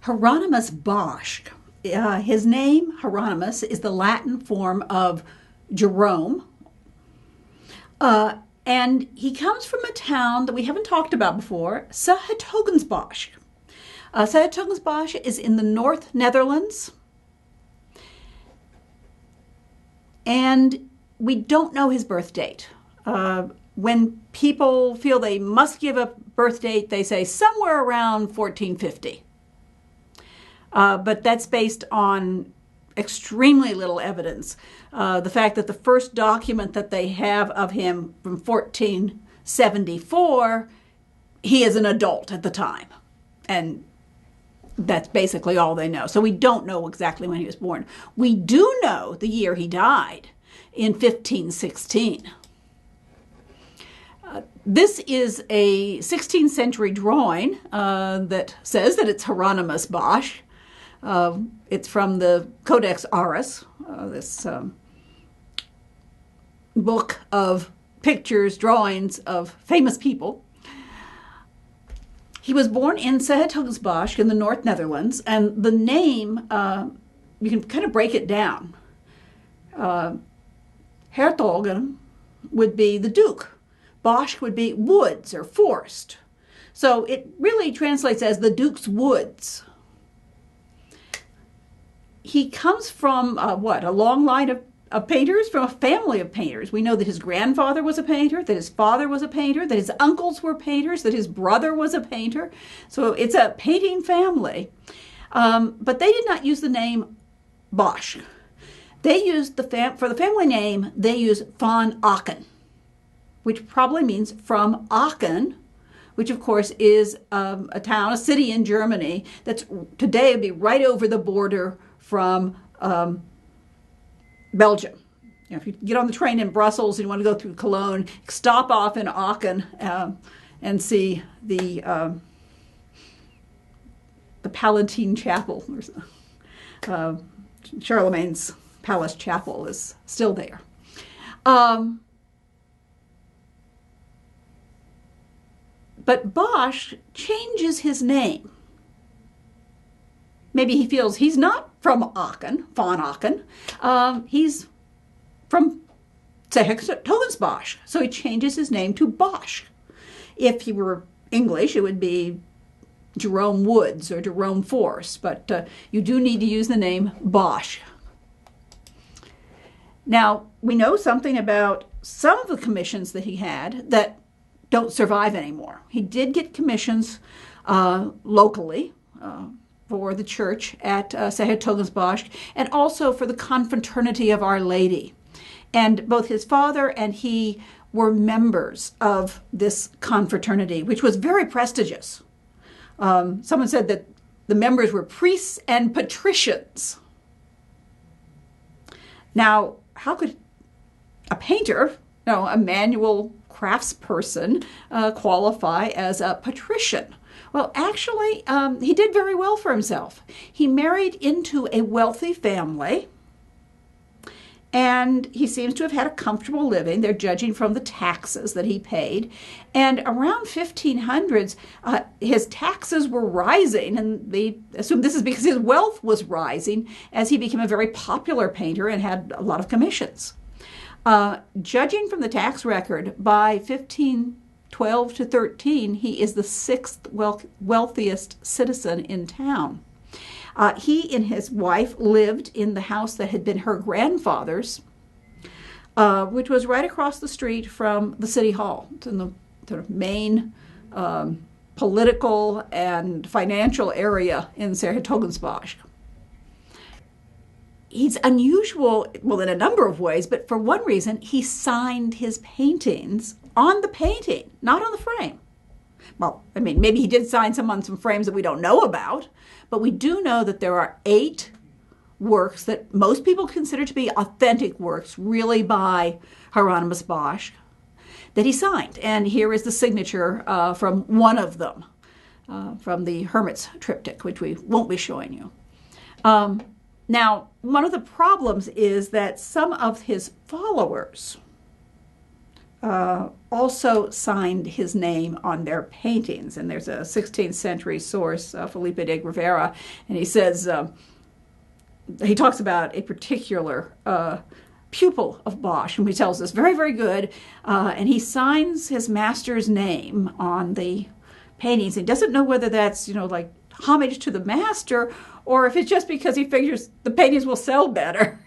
Hieronymus Bosch. His name, Hieronymus, is the Latin form of Jerome. And he comes from a town that we haven't talked about before, 's-Hertogenbosch. 's-Hertogenbosch is in the North Netherlands. And we don't know his birth date. When people feel they must give a birth date, they say somewhere around 1450. But that's based on extremely little evidence. The fact that the first document that they have of him from 1474, he is an adult at the time. And that's basically all they know. So we don't know exactly when he was born. We do know the year he died, in 1516. This is a 16th century drawing that says that it's Hieronymus Bosch. It's from the Codex Aureus, this book of pictures, drawings of famous people. He was born in 's-Hertogenbosch in the North Netherlands, and the name, you can kind of break it down. Hertogen would be the duke. Bosch would be woods or forest. So it really translates as the Duke's Woods. He comes from, a long line of painters, from a family of painters. We know that his grandfather was a painter, that his father was a painter, that his uncles were painters, that his brother was a painter. So it's a painting family. But they did not use the name Bosch. They used, for the family name, they used van Aachen, which probably means from Aachen, which of course is a town, a city in Germany that's today would be right over the border from Belgium. If you get on the train in Brussels and you want to go through Cologne, stop off in Aachen and see the Palatine Chapel. Charlemagne's Palace Chapel is still there. But Bosch changes his name. Maybe he feels he's not from Aachen, van Aachen. He's from 's-Hertogenbosch. So he changes his name to Bosch. If he were English, it would be Jerome Woods or Jerome Force, but you do need to use the name Bosch. Now, we know something about some of the commissions that he had that don't survive anymore. He did get commissions locally for the church at 's-Hertogenbosch and also for the Confraternity of Our Lady. And both his father and he were members of this confraternity, which was very prestigious. Someone said that the members were priests and patricians. Now, how could a painter, a manual craftsperson, qualify as a patrician? Well, actually, he did very well for himself. He married into a wealthy family, and he seems to have had a comfortable living. They're judging from the taxes that he paid. And around 1500s, his taxes were rising, and they assume this is because his wealth was rising as he became a very popular painter and had a lot of commissions. Judging from the tax record, by 1512 to 13, he is the sixth wealthiest citizen in town. He and his wife lived in the house that had been her grandfather's, which was right across the street from the city hall. It's in the sort of main political and financial area in 's-Hertogenbosch. He's unusual, well, in a number of ways, but for one reason, he signed his paintings on the painting, not on the frame. Well, I mean, maybe he did sign some on some frames that we don't know about, but we do know that there are 8 works that most people consider to be authentic works, really by Hieronymus Bosch, that he signed. And here is the signature from one of them, from the Hermit's Triptych, which we won't be showing you. Now, one of the problems is that some of his followers also signed his name on their paintings. And there's a 16th century source, Felipe de Rivera, and he says, he talks about a particular pupil of Bosch, and he tells us, very, very good, and he signs his master's name on the paintings. He doesn't know whether that's, like homage to the master, or if it's just because he figures the paintings will sell better.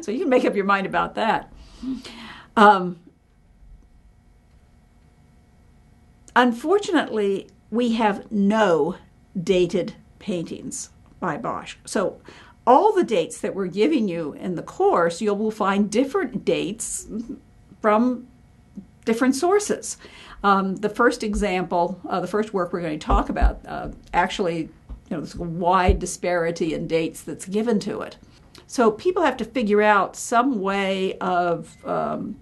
So you can make up your mind about that. Unfortunately, we have no dated paintings by Bosch. So all the dates that we're giving you in the course, you will find different dates from different sources. The first example, the first work we're going to talk about, actually, there's a wide disparity in dates that's given to it. So people have to figure out some way of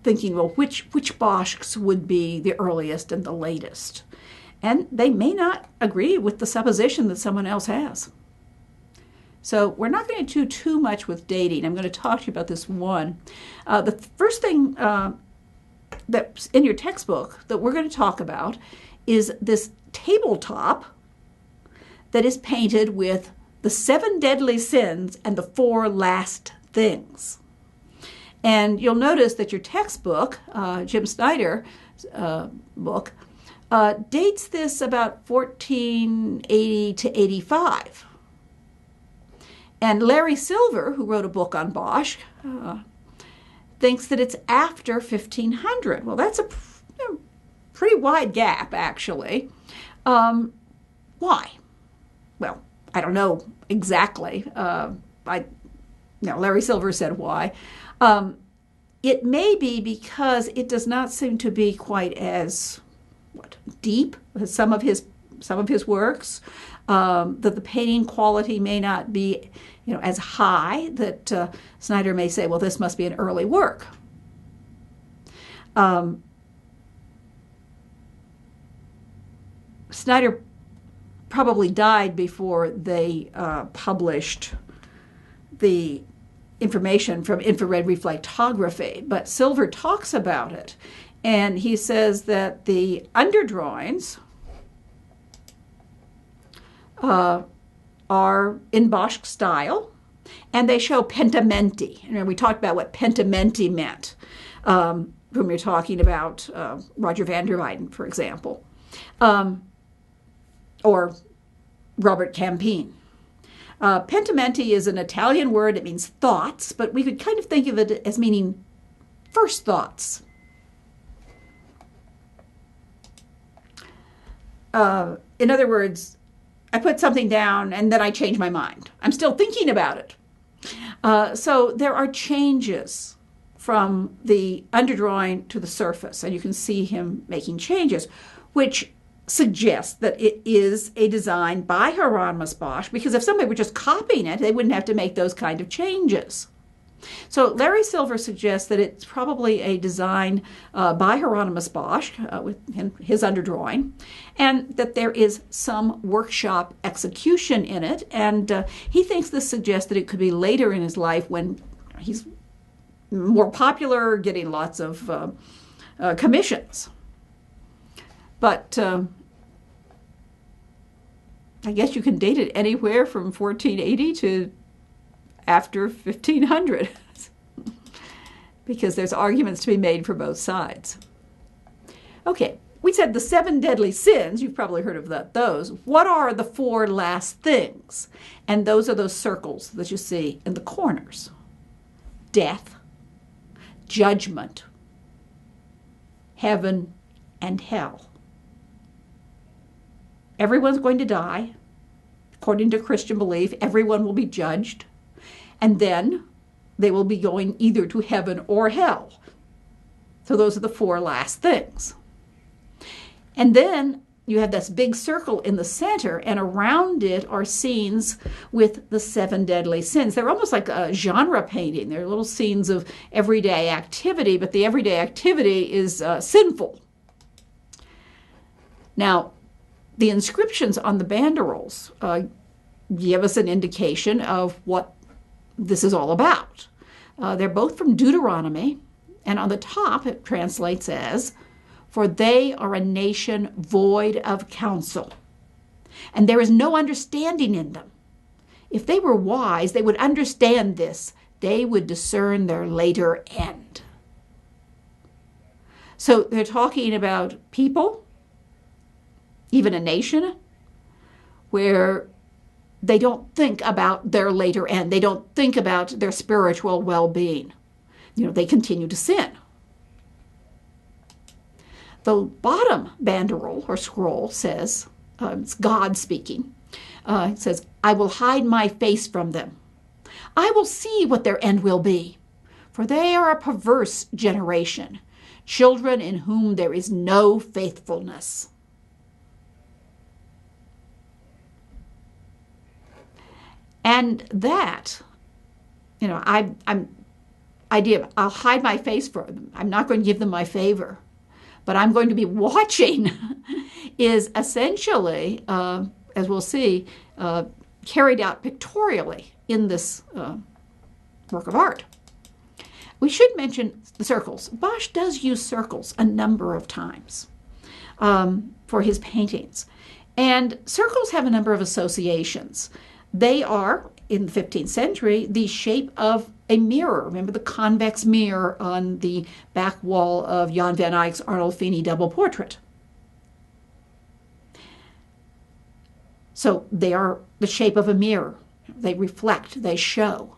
thinking, well, which Boschs would be the earliest and the latest? And they may not agree with the supposition that someone else has. So we're not going to do too much with dating. I'm going to talk to you about this one. The first thing that's in your textbook that we're going to talk about is this tabletop that is painted with the 7 deadly sins and the 4 last things. And you'll notice that your textbook, Jim Snyder's book, dates this about 1480 to 85. And Larry Silver, who wrote a book on Bosch, thinks that it's after 1500. Well, that's a pretty wide gap, actually. Why? Well, I don't know exactly. Larry Silver said why. It may be because it does not seem to be quite as deep as some of his works. That the painting quality may not be, as high. That Snyder may say, well, this must be an early work. Snyder probably died before they published the information from infrared reflectography, but Silver talks about it, and he says that the underdrawings are in Bosch style, and they show pentimenti. We talked about what pentimenti meant when we were talking about Roger van der Weyden, for example, or Robert Campin. Pentimenti is an Italian word. It means thoughts, but we could kind of think of it as meaning first thoughts. In other words, I put something down and then I change my mind. I'm still thinking about it. So there are changes from the underdrawing to the surface, and you can see him making changes, which suggests that it is a design by Hieronymus Bosch, because if somebody were just copying it, they wouldn't have to make those kind of changes. So Larry Silver suggests that it's probably a design by Hieronymus Bosch with his underdrawing, and that there is some workshop execution in it, and he thinks this suggests that it could be later in his life when he's more popular, getting lots of commissions. But I guess you can date it anywhere from 1480 to after 1500, because there's arguments to be made for both sides. Okay, we said the 7 deadly sins. You've probably heard of those. What are the 4 last things? And those are those circles that you see in the corners. Death, judgment, heaven, and hell. Everyone's going to die. According to Christian belief, everyone will be judged. And then they will be going either to heaven or hell. So those are the 4 last things. And then you have this big circle in the center, and around it are scenes with the 7 deadly sins. They're almost like a genre painting. They're little scenes of everyday activity, but the everyday activity is sinful. Now, the inscriptions on the banderols give us an indication of what this is all about. They're both from Deuteronomy, And on the top, it translates as, "For they are a nation void of counsel, and there is no understanding in them. If they were wise, they would understand this. They would discern their later end." So they're talking about people, even a nation, where they don't think about their later end. They don't think about their spiritual well-being. They continue to sin. The bottom banderole or scroll says, it's God speaking, it says, "I will hide my face from them. I will see what their end will be. For they are a perverse generation, children in whom there is no faithfulness." And that, I'm idea, I'll hide my face from them. I'm not going to give them my favor, but I'm going to be watching, is essentially, as we'll see, carried out pictorially in this work of art. We should mention the circles. Bosch does use circles a number of times for his paintings. And circles have a number of associations. They are, in the 15th century, the shape of a mirror. Remember the convex mirror on the back wall of Jan van Eyck's Arnolfini double portrait. So they are the shape of a mirror. They reflect, they show.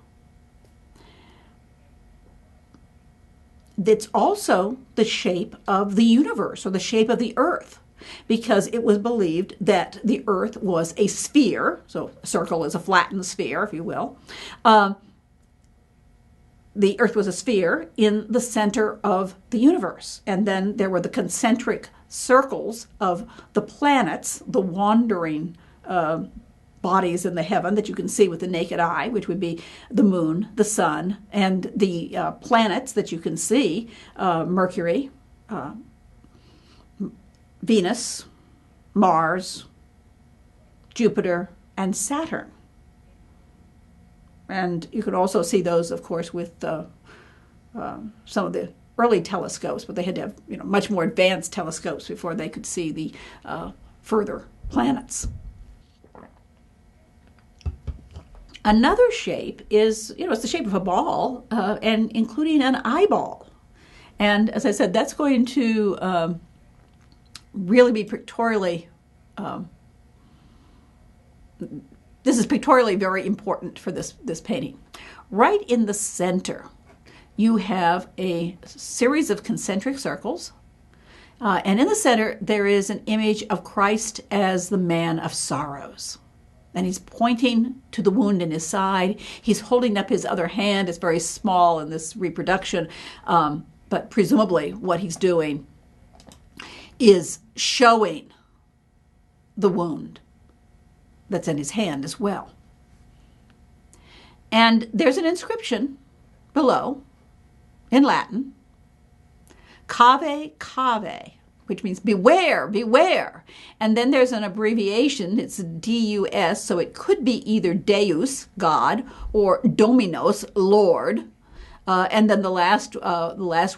It's also the shape of the universe, or the shape of the earth, because it was believed that the earth was a sphere, so a circle is a flattened sphere, if you will. The earth was a sphere in the center of the universe. And then there were the concentric circles of the planets, the wandering bodies in the heaven that you can see with the naked eye, which would be the moon, the sun, and the planets that you can see, Mercury, Venus, Mars, Jupiter, and Saturn. And you could also see those, of course, with some of the early telescopes, but they had to have much more advanced telescopes before they could see the further planets. Another shape is, it's the shape of a ball, and including an eyeball. And as I said, that's going to really be pictorially, this is pictorially very important for this painting. Right in the center, you have a series of concentric circles, and in the center there is an image of Christ as the man of sorrows. And he's pointing to the wound in his side. He's holding up his other hand. It's very small in this reproduction, but presumably what he's doing is showing the wound that's in his hand as well. And there's an inscription below in Latin, cave, cave, which means beware, beware. And then there's an abbreviation, it's DUS, so it could be either Deus, God, or Dominos, Lord. And then the last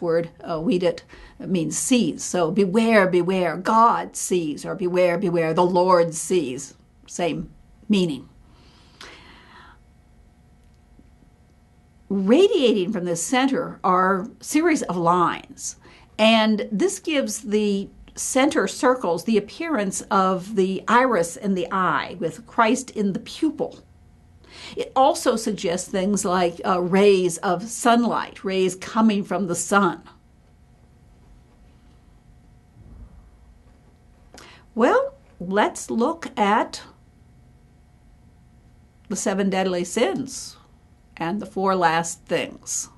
word, videt, means sees. So beware, beware, God sees, or beware, beware, the Lord sees. Same meaning. Radiating from the center are a series of lines. And this gives the center circles the appearance of the iris in the eye, with Christ in the pupil. It also suggests things like rays of sunlight, rays coming from the sun. Well, let's look at the 7 deadly sins and the 4 last things.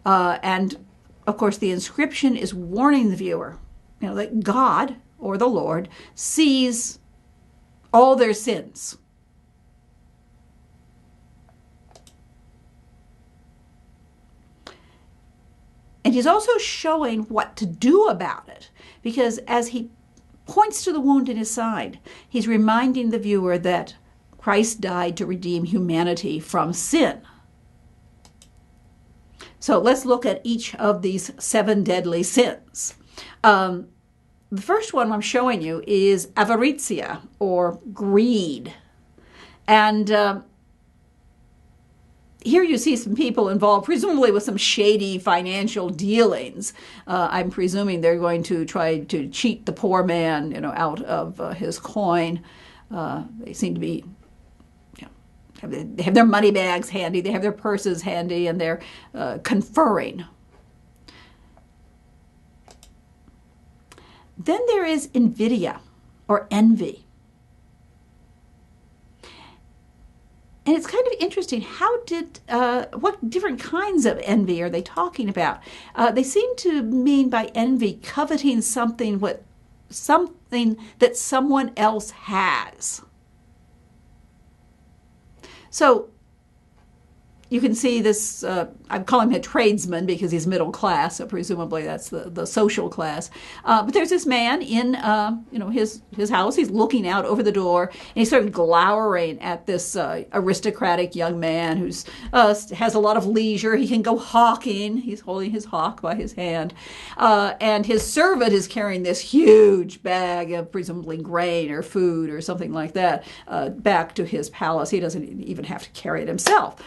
And of course, the inscription is warning the viewer, that God, or the Lord, sees all their sins. And he's also showing what to do about it, because as he points to the wound in his side, he's reminding the viewer that Christ died to redeem humanity from sin. So let's look at each of these 7 deadly sins. The first one I'm showing you is avaritia, or greed. And here you see some people involved, presumably with some shady financial dealings. I'm presuming they're going to try to cheat the poor man, out of his coin. They seem to be, they have their money bags handy, they have their purses handy, and they're conferring. Then there is invidia, or envy. And it's kind of interesting, what different kinds of envy are they talking about? They seem to mean by envy coveting something that someone else has. So you can see this, I'm calling him a tradesman because he's middle class, so presumably that's the social class. But there's this man in, his house. He's looking out over the door, and he's sort of glowering at this aristocratic young man who's has a lot of leisure. He can go hawking. He's holding his hawk by his hand. And his servant is carrying this huge bag of presumably grain or food or something like that back to his palace. He doesn't even have to carry it himself.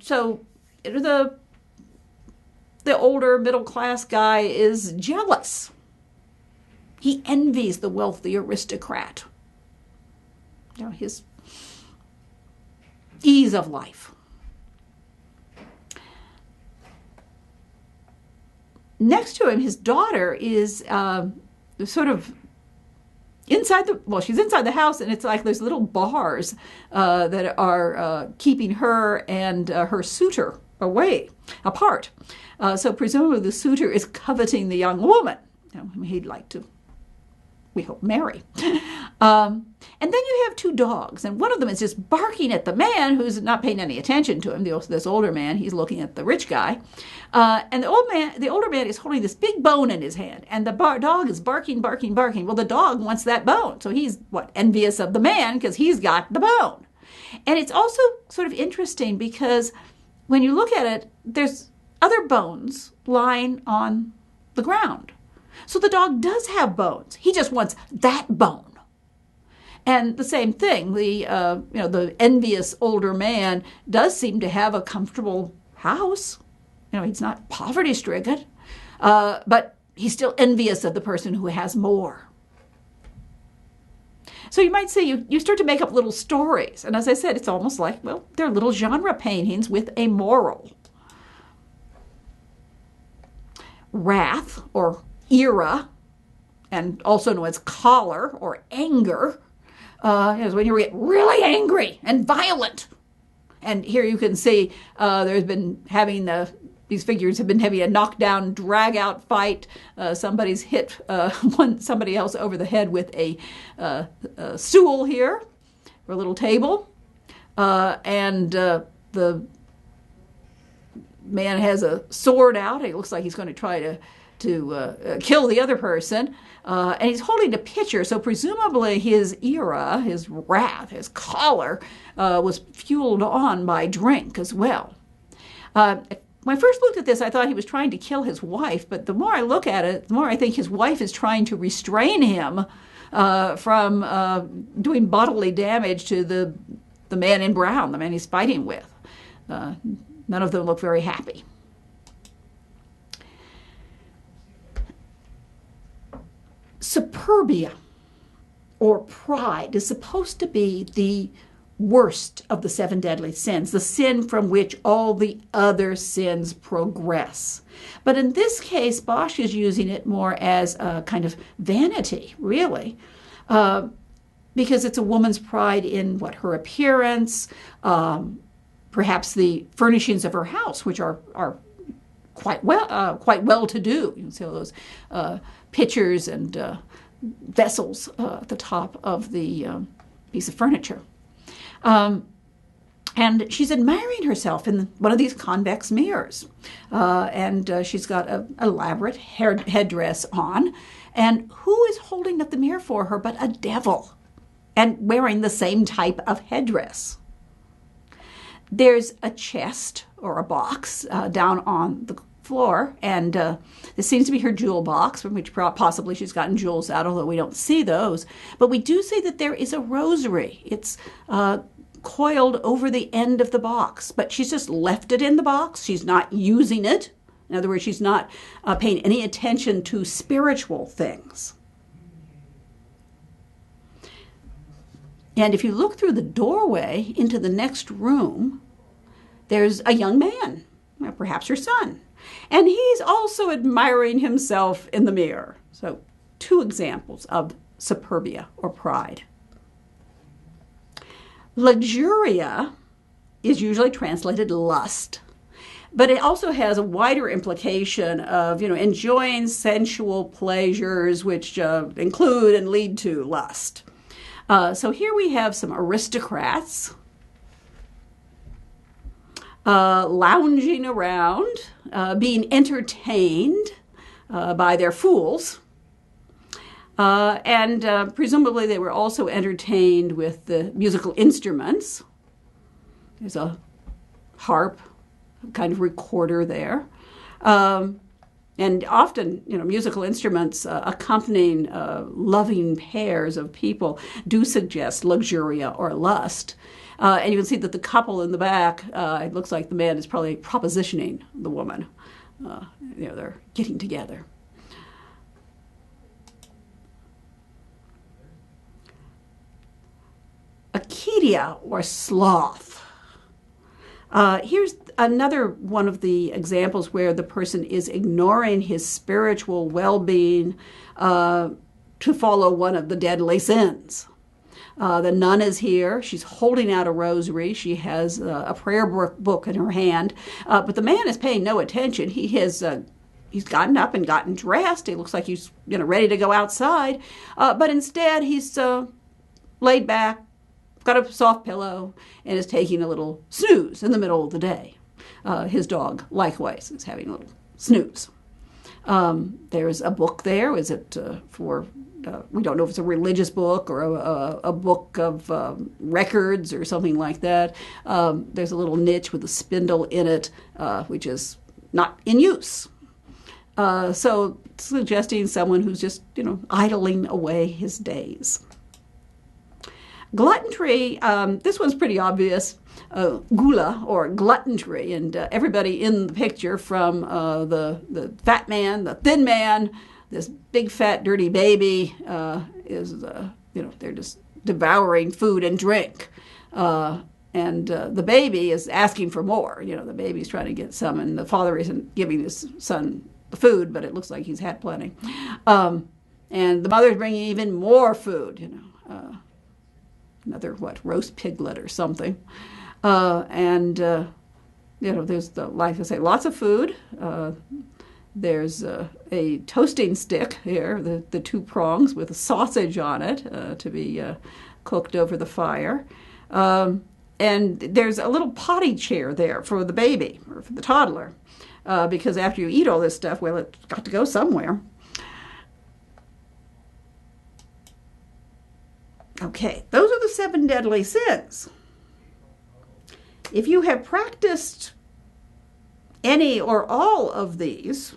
So the older middle-class guy is jealous. He envies the wealthy aristocrat. His ease of life. Next to him, his daughter is sort of she's inside the house, and it's like there's little bars that are keeping her and her suitor apart. So presumably the suitor is coveting the young woman. He'd like to, we hope, marry. And then you have 2 dogs, and one of them is just barking at the man who's not paying any attention to him. This older man, he's looking at the rich guy. And the older man is holding this big bone in his hand, and the dog is barking, barking, barking. Well, the dog wants that bone, so he's, envious of the man because he's got the bone. And it's also sort of interesting because when you look at it, there's other bones lying on the ground. So the dog does have bones. He just wants that bone. And the same thing, the envious older man does seem to have a comfortable house. He's not poverty-stricken, but he's still envious of the person who has more. So you might say you start to make up little stories. And as I said, it's almost like, they're little genre paintings with a moral. Wrath, or ira, and also known as choler or anger, is when you get really angry and violent. And here you can see there's been these figures have been having a knockdown, drag-out fight. Somebody's hit somebody else over the head with a stool here, or a little table. And the man has a sword out. It looks like he's going to try to kill the other person. And he's holding a pitcher, so presumably his ira, his wrath, his choler, was fueled on by drink as well. When I first looked at this, I thought he was trying to kill his wife, but the more I look at it, the more I think his wife is trying to restrain him from doing bodily damage to the man in brown, the man he's fighting with. None of them look very happy. Superbia, or pride, is supposed to be the worst of the 7 deadly sins, the sin from which all the other sins progress. But in this case, Bosch is using it more as a kind of vanity, really, because it's a woman's pride in her appearance, perhaps the furnishings of her house, which are quite well to do. You can see all those pitchers and vessels at the top of the piece of furniture. And she's admiring herself in one of these convex mirrors. And she's got an elaborate headdress on. And who is holding up the mirror for her but a devil, and wearing the same type of headdress? There's a chest or a box down on the floor, and this seems to be her jewel box, from which possibly she's gotten jewels out, although we don't see those. But we do see that there is a rosary. It's coiled over the end of the box, but she's just left it in the box. She's not using it. In other words, she's not paying any attention to spiritual things. And if you look through the doorway into the next room, there's a young man, perhaps her son. And he's also admiring himself in the mirror. So 2 examples of superbia or pride. Luxuria is usually translated lust, but it also has a wider implication of, enjoying sensual pleasures which include and lead to lust. So here we have some aristocrats lounging around, being entertained by their fools. And presumably they were also entertained with the musical instruments. There's a harp, a kind of recorder there. And often, musical instruments accompanying loving pairs of people do suggest luxuria or lust. And you can see that the couple in the back, it looks like the man is probably propositioning the woman. They're getting together. Acedia or sloth. Here's another one of the examples where the person is ignoring his spiritual well-being to follow one of the deadly sins. The nun is here. She's holding out a rosary. She has a prayer book in her hand. But the man is paying no attention. He's gotten up and gotten dressed. He looks like he's ready to go outside. But instead, he's laid back, got a soft pillow, and is taking a little snooze in the middle of the day. His dog, likewise, is having a little snooze. There's a book there. Is it for, we don't know if it's a religious book or a book of records or something like that. There's a little niche with a spindle in it, which is not in use. So suggesting someone who's just, idling away his days. Gluttony, this one's pretty obvious. Gula or gluttony, and everybody in the picture, from the fat man, the thin man, this big fat dirty baby, is they're just devouring food and drink, and the baby is asking for more. The baby's trying to get some, and the father isn't giving his son the food, but it looks like he's had plenty, and the mother's bringing even more food. Another roast piglet or something. There's like I say, lots of food. There's a toasting stick here, the 2 prongs with a sausage on it to be cooked over the fire. And there's a little potty chair there for the baby or for the toddler, because after you eat all this stuff, well, it's got to go somewhere. Okay, those are the 7 deadly sins. If you have practiced any or all of these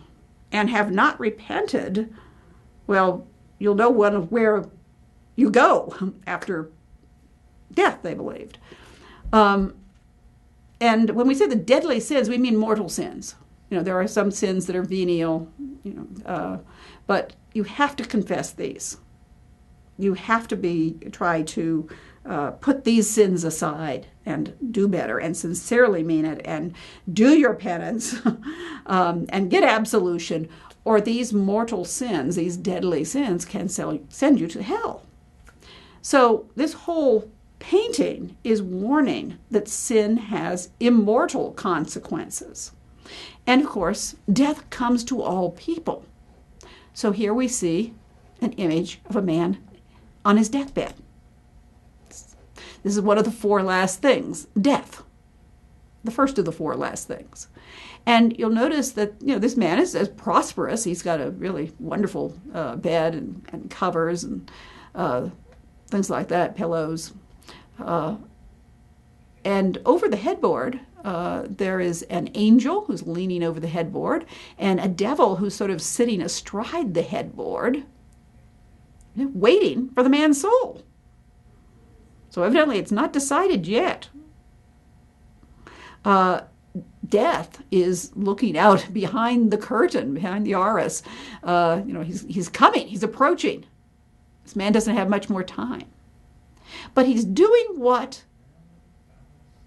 and have not repented, well, you'll know where you go after death, they believed. And when we say the deadly sins, we mean mortal sins. There are some sins that are venial, but you have to confess these. You have to try to put these sins aside and do better and sincerely mean it and do your penance and get absolution, or these mortal sins, these deadly sins, can send you to hell. So this whole painting is warning that sin has immortal consequences. And of course, death comes to all people. So here we see an image of a man on his deathbed. This is one of the 4 last things, death. The first of the 4 last things. And you'll notice that, this man is prosperous. He's got a really wonderful bed and covers and things like that, pillows. And over the headboard, there is an angel who's leaning over the headboard and a devil who's sort of sitting astride the headboard, waiting for the man's soul. So evidently it's not decided yet. Death is looking out behind the curtain, behind the arras. He's coming, he's approaching. This man doesn't have much more time. But he's doing what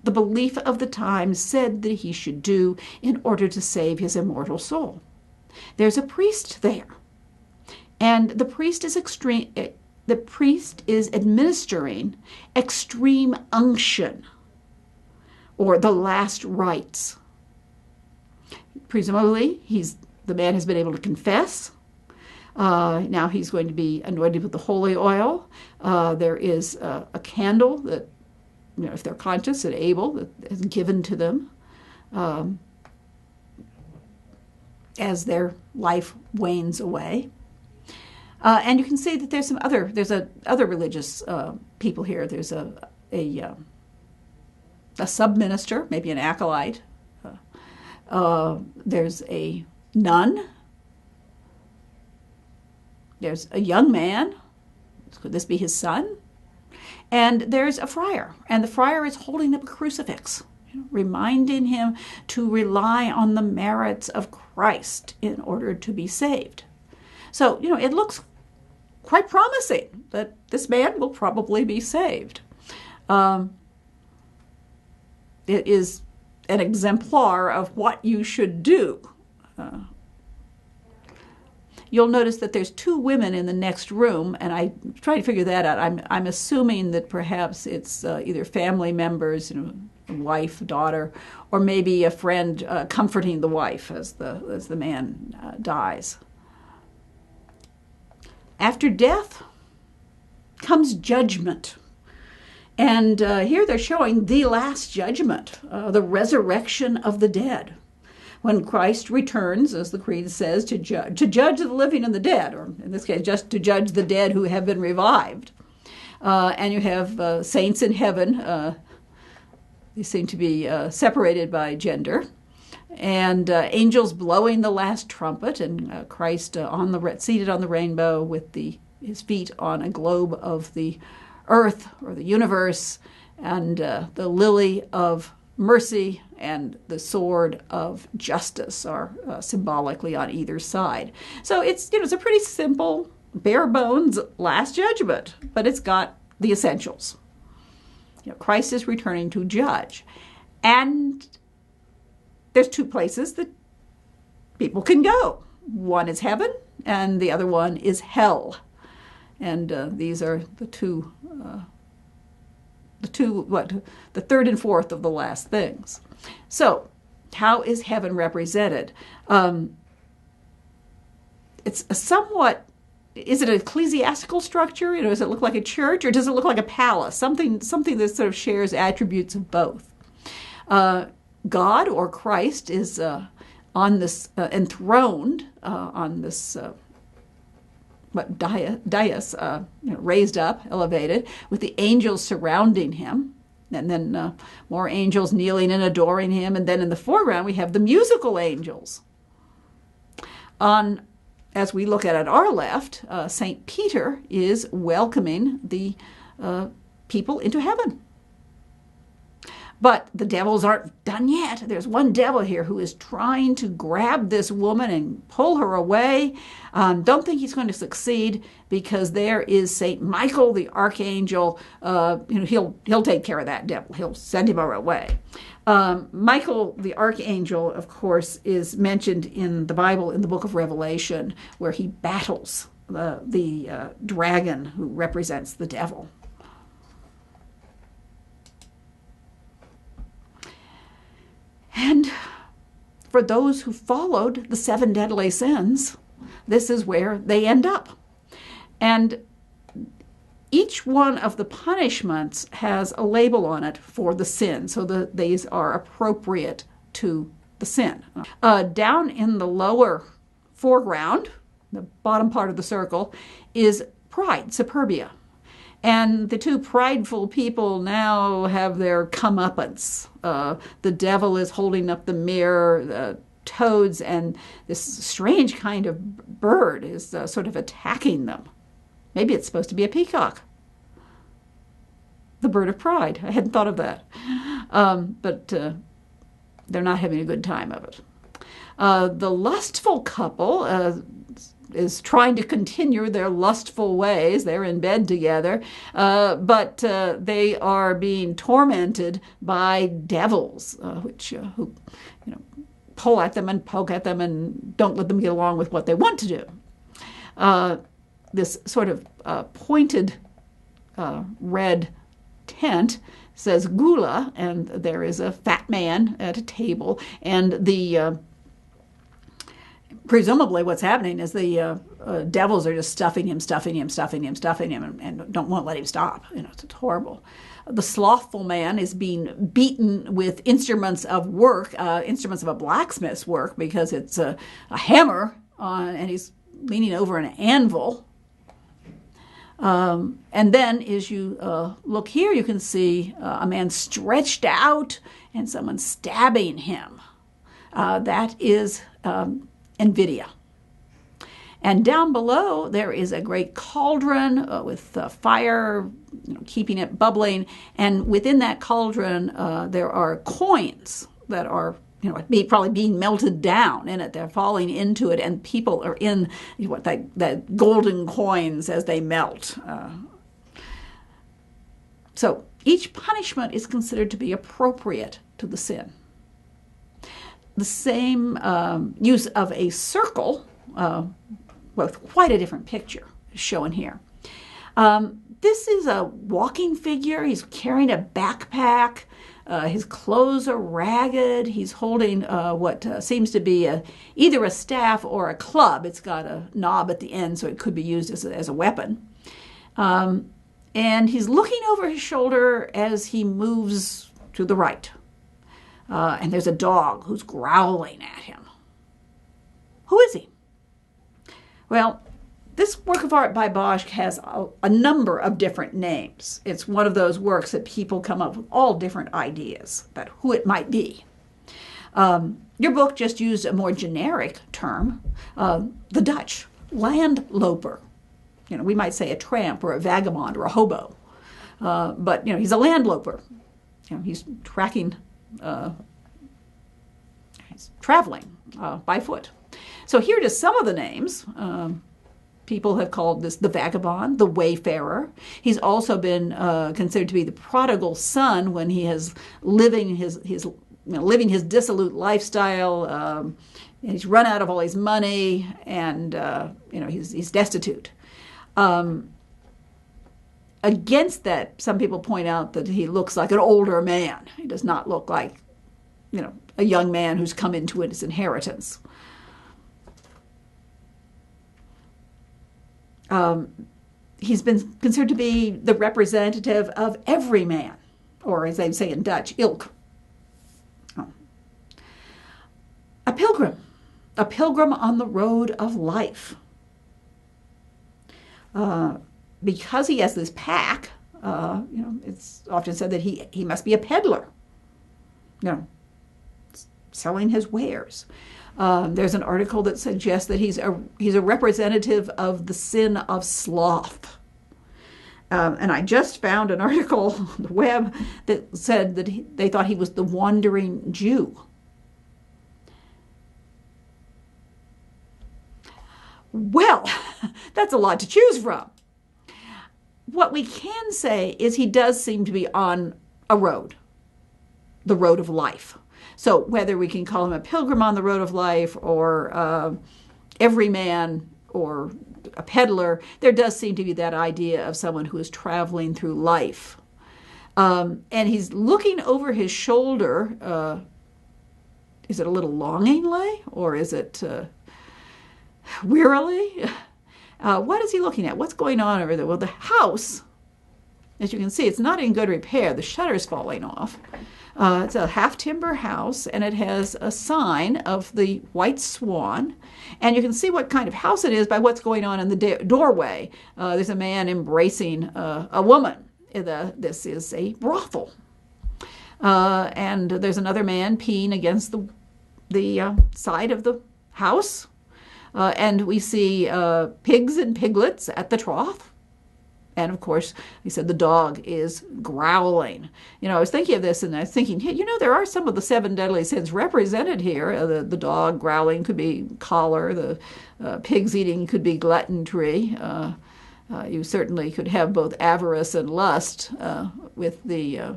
the belief of the time said that he should do in order to save his immortal soul. There's a priest there, and the priest is administering extreme unction, or the last rites. Presumably, the man has been able to confess. Now he's going to be anointed with the holy oil. There is a candle that, if they're conscious and able, that is given to them as their life wanes away. And you can see that there's other religious people here. There's a sub-minister, maybe an acolyte. There's a nun. There's a young man. Could this be his son? And there's a friar, and the friar is holding up a crucifix, reminding him to rely on the merits of Christ in order to be saved. So, it looks quite promising that this man will probably be saved. It is an exemplar of what you should do. You'll notice that there's two women in the next room, and I try to figure that out. I'm assuming that perhaps it's either family members, a wife, daughter, or maybe a friend comforting the wife as the man dies. After death comes judgment. And here they're showing the last judgment, the resurrection of the dead. When Christ returns, as the Creed says, to judge the living and the dead, or in this case, just to judge the dead who have been revived. And you have saints in heaven. They seem to be separated by gender. And angels blowing the last trumpet, and Christ seated on the rainbow with his feet on a globe of the earth or the universe, and the lily of mercy and the sword of justice are symbolically on either side. So it's a pretty simple, bare bones last judgment, but it's got the essentials. Christ is returning to judge, and there's two places that people can go. One is heaven, and the other one is hell. And these are the third and fourth of the last things. So, how is heaven represented? It's is it an ecclesiastical structure? Does it look like a church, or does it look like a palace? Something that sort of shares attributes of both. God or Christ is on this enthroned on this dais, raised up, elevated, with the angels surrounding him, and then more angels kneeling and adoring him, and then in the foreground we have the musical angels. As we look at our left, St. Peter is welcoming the people into heaven. But the devils aren't done yet. There's one devil here who is trying to grab this woman and pull her away. Don't think he's going to succeed, because there is St. Michael, the archangel. He'll take care of that devil. He'll send him away. Michael, the archangel, of course, is mentioned in the Bible in the book of Revelation, where he battles the dragon who represents the devil. And for those who followed the 7 deadly sins, this is where they end up. And each one of the punishments has a label on it for the sin, so these are appropriate to the sin. Down in the lower foreground, the bottom part of the circle, is pride, superbia. And the two prideful people now have their comeuppance. The devil is holding up the mirror, toads, and this strange kind of bird is sort of attacking them. Maybe it's supposed to be a peacock. The bird of pride. I hadn't thought of that. But they're not having a good time of it. The lustful couple is trying to continue their lustful ways. They're in bed together, but they are being tormented by devils, who pull at them and poke at them and don't let them get along with what they want to do. This sort of pointed red tent says gula, and there is a fat man at a table, and presumably what's happening is the devils are just stuffing him, and don't want to let him stop. It's horrible. The slothful man is being beaten with instruments of work, instruments of a blacksmith's work, because it's a hammer, and he's leaning over an anvil. And then as you look here, you can see a man stretched out and someone stabbing him. That is Vida. And down below, there is a great cauldron with fire, keeping it bubbling. And within that cauldron, there are coins that are, probably being melted down in it. They're falling into it, and people are in that golden coins as they melt. So each punishment is considered to be appropriate to the sin. The same use of a circle, with quite a different picture, is shown here. This is a walking figure. He's carrying a backpack. His clothes are ragged. He's holding what seems to be either a staff or a club. It's got a knob at the end, so it could be used as a weapon. And he's looking over his shoulder as he moves to the right. And there's a dog who's growling at him. Who is he? Well, this work of art by Bosch has a number of different names. It's one of those works that people come up with all different ideas about who it might be. Your book just used a more generic term, the Dutch, landloper. We might say a tramp or a vagabond or a hobo. But, he's a landloper. He's tracking, he's traveling by foot. So here are just some of the names. People have called this the vagabond, the wayfarer. He's also been considered to be the prodigal son when he is living his dissolute lifestyle. And he's run out of all his money, and he's destitute. Against that, some people point out that he looks like an older man. He does not look like, a young man who's come into his inheritance. He's been considered to be the representative of every man, or as they say in Dutch, ilk. A pilgrim on the road of life. Because he has this pack, it's often said that he must be a peddler, selling his wares. There's an article that suggests that he's a representative of the sin of sloth. And I just found an article on the web that said that they thought he was the wandering Jew. Well, that's a lot to choose from. What we can say is he does seem to be on a road, the road of life. So whether we can call him a pilgrim on the road of life or everyman or a peddler, there does seem to be that idea of someone who is traveling through life. And he's looking over his shoulder. Is it a little longingly or is it wearily? What is he looking at? What's going on over there? Well, the house, as you can see, it's not in good repair. The shutter's falling off. It's a half-timber house, and it has a sign of the White Swan. And you can see what kind of house it is by what's going on in the doorway. There's a man embracing a woman. This is a brothel. And there's another man peeing against the side of the house. And we see pigs and piglets at the trough. And of course, he said the dog is growling. I was thinking of this, and I was thinking, there are some of the 7 deadly sins represented here. The dog growling could be choler. The pigs eating could be gluttony. You certainly could have both avarice and lust with the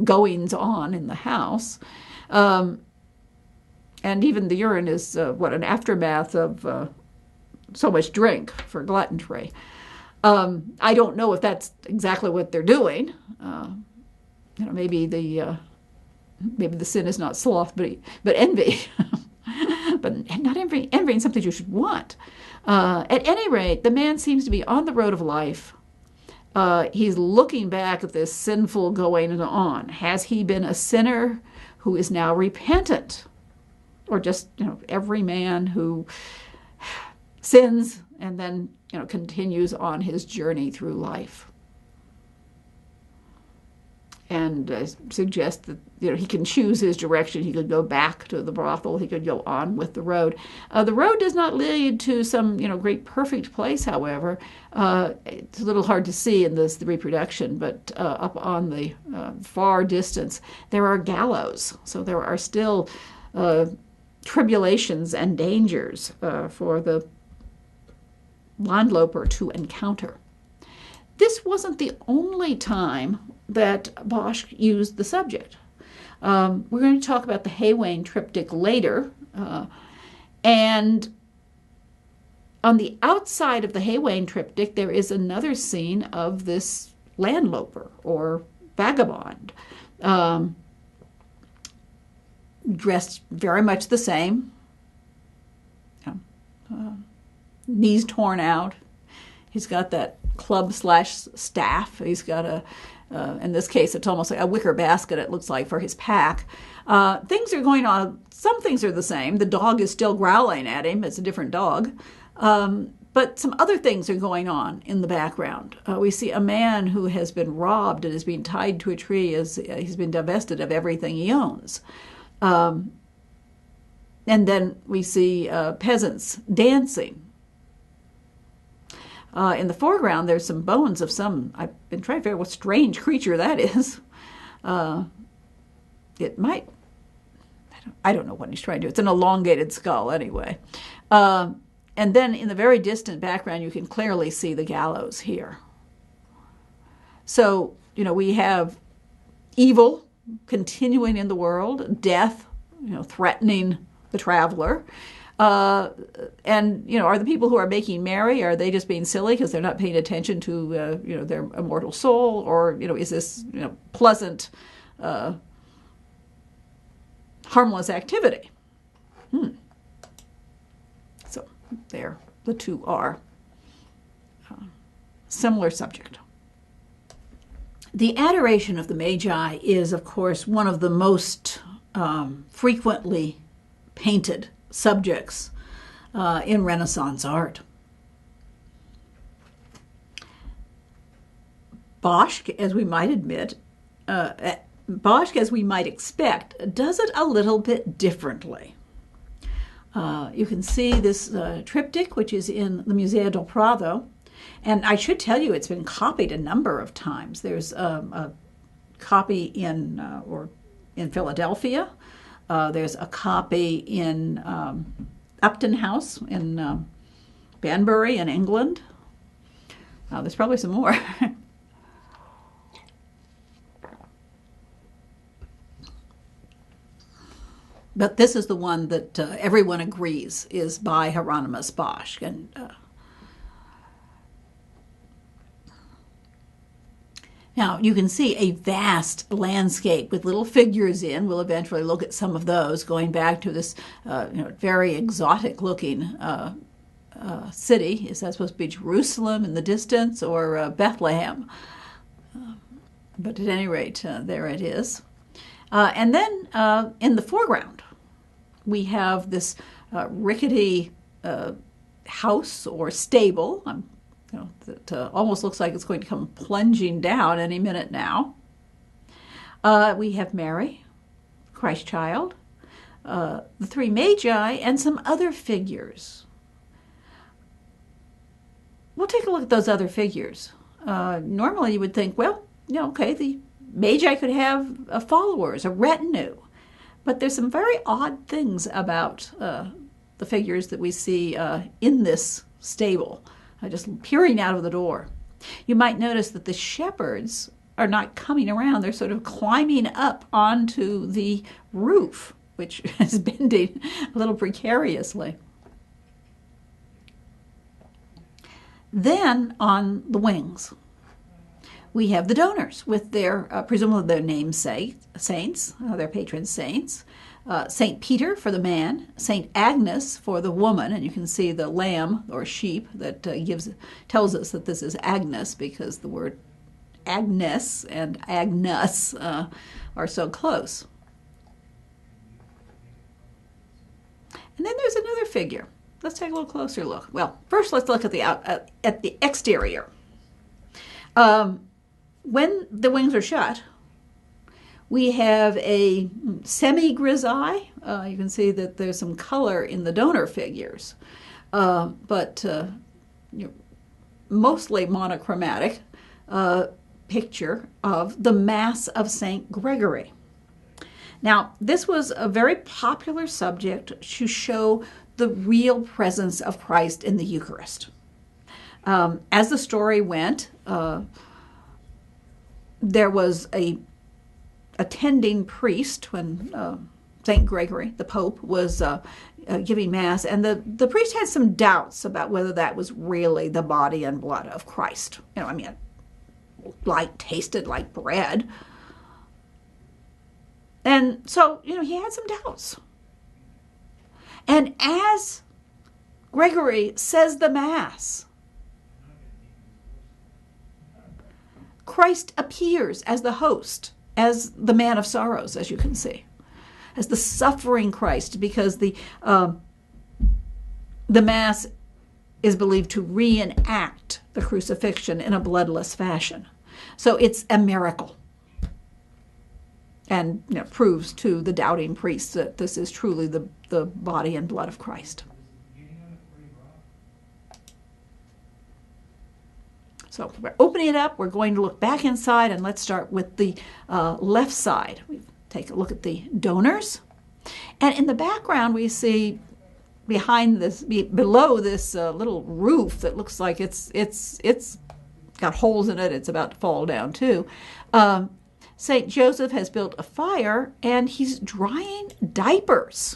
goings on in the house. And even the urine is an aftermath of so much drink for gluttony. I don't know if that's exactly what they're doing. Maybe the sin is not sloth, but envy, but not envying something you should want. At any rate, the man seems to be on the road of life. He's looking back at this sinful going on. Has he been a sinner who is now repentant, or just every man who sins and then continues on his journey through life? And I suggest that he can choose his direction. He could go back to the brothel. He could go on with the road. The road does not lead to some great perfect place. However, it's a little hard to see in the reproduction. But up on the far distance, there are gallows. So there are still tribulations and dangers for the landloper to encounter. This wasn't the only time that Bosch used the subject. We're going to talk about the Haywain triptych later. And on the outside of the Haywain triptych, there is another scene of this landloper or vagabond, dressed very much the same. Knees torn out. He's got that club/staff. He's got in this case, it's almost like a wicker basket, it looks like, for his pack. Things are going on. Some things are the same. The dog is still growling at him. It's a different dog. But some other things are going on in the background. We see a man who has been robbed and is being tied to a tree as he's been divested of everything he owns. And then we see peasants dancing. In the foreground, there's some bones of I've been trying to figure out what strange creature that is. It might, I don't know what he's trying to do. It's an elongated skull anyway. And then in the very distant background, you can clearly see the gallows here. So, we have evil continuing in the world, death, threatening the traveler. And, are the people who are making merry, are they just being silly because they're not paying attention to, their immortal soul? Or, is this, pleasant, harmless activity? So there, the two are similar subject. The Adoration of the Magi is, of course, one of the most frequently painted subjects in Renaissance art. Bosch, as we might expect, does it a little bit differently. You can see this triptych, which is in the Museo del Prado, and I should tell you it's been copied a number of times. There's a copy in Philadelphia. There's a copy in Upton House in Banbury in England. There's probably some more. But this is the one that everyone agrees is by Hieronymus Bosch. And now you can see a vast landscape with little figures in. We'll eventually look at some of those, going back to this very exotic-looking city. Is that supposed to be Jerusalem in the distance, or Bethlehem? But at any rate, there it is. And then in the foreground, we have this rickety house or stable, that almost looks like it's going to come plunging down any minute now. We have Mary, Christ child, the three Magi, and some other figures. We'll take a look at those other figures. Normally you would think, well, okay, the Magi could have followers, a retinue. But there's some very odd things about the figures that we see in this stable, just peering out of the door. You might notice that the shepherds are not coming around. They're sort of climbing up onto the roof, which is bending a little precariously. Then on the wings, we have the donors with their, presumably their namesake saints, their patron saints. St. Peter for the man, St. Agnes for the woman, and you can see the lamb or sheep that tells us that this is Agnes because the word Agnes and Agnes are so close. And then there's another figure. Let's take a little closer look. Well, first let's look at the exterior. When the wings are shut, we have a semi-grisaille. You can see that there's some color in the donor figures, but mostly monochromatic picture of the Mass of St. Gregory. Now, this was a very popular subject to show the real presence of Christ in the Eucharist. As the story went, there was a attending priest when St. Gregory, the Pope, was giving Mass, and the priest had some doubts about whether that was really the body and blood of Christ. It tasted like bread. And so, he had some doubts. And as Gregory says the Mass, Christ appears as the host, as the man of sorrows, as you can see, as the suffering Christ, because the Mass is believed to reenact the crucifixion in a bloodless fashion. So it's a miracle, and proves to the doubting priests that this is truly the body and blood of Christ. So we're opening it up. We're going to look back inside, and let's start with the left side. We take a look at the donors. And in the background, we see below this little roof that looks like it's got holes in it. It's about to fall down too. St. Joseph has built a fire, and he's drying diapers.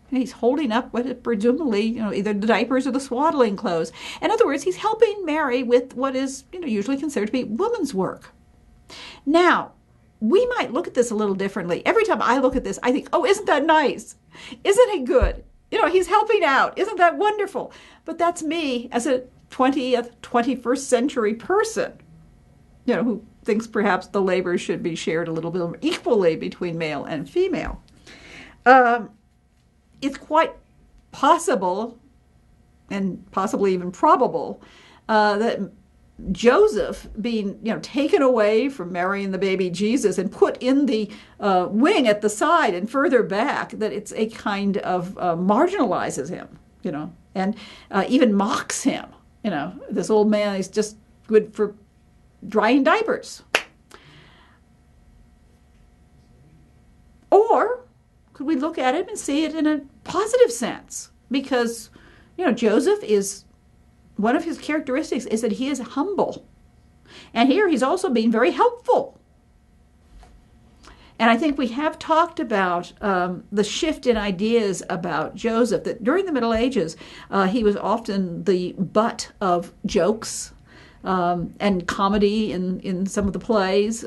He's holding up what is presumably, either the diapers or the swaddling clothes. In other words, he's helping Mary with what is, usually considered to be woman's work. Now, we might look at this a little differently. Every time I look at this, I think, oh, isn't that nice? Isn't it good? He's helping out. Isn't that wonderful? But that's me as a 20th, 21st century person, who thinks perhaps the labor should be shared a little bit more equally between male and female. It's quite possible, and possibly even probable, that Joseph being taken away from Mary and the baby Jesus and put in the wing at the side and further back, that it's a kind of marginalizes him, and even mocks him. This old man is just good for drying diapers. Or could we look at him and see it in a positive sense? Because, Joseph is, one of his characteristics is that he is humble. And here he's also being very helpful. And I think we have talked about the shift in ideas about Joseph, that during the Middle Ages, he was often the butt of jokes and comedy in some of the plays.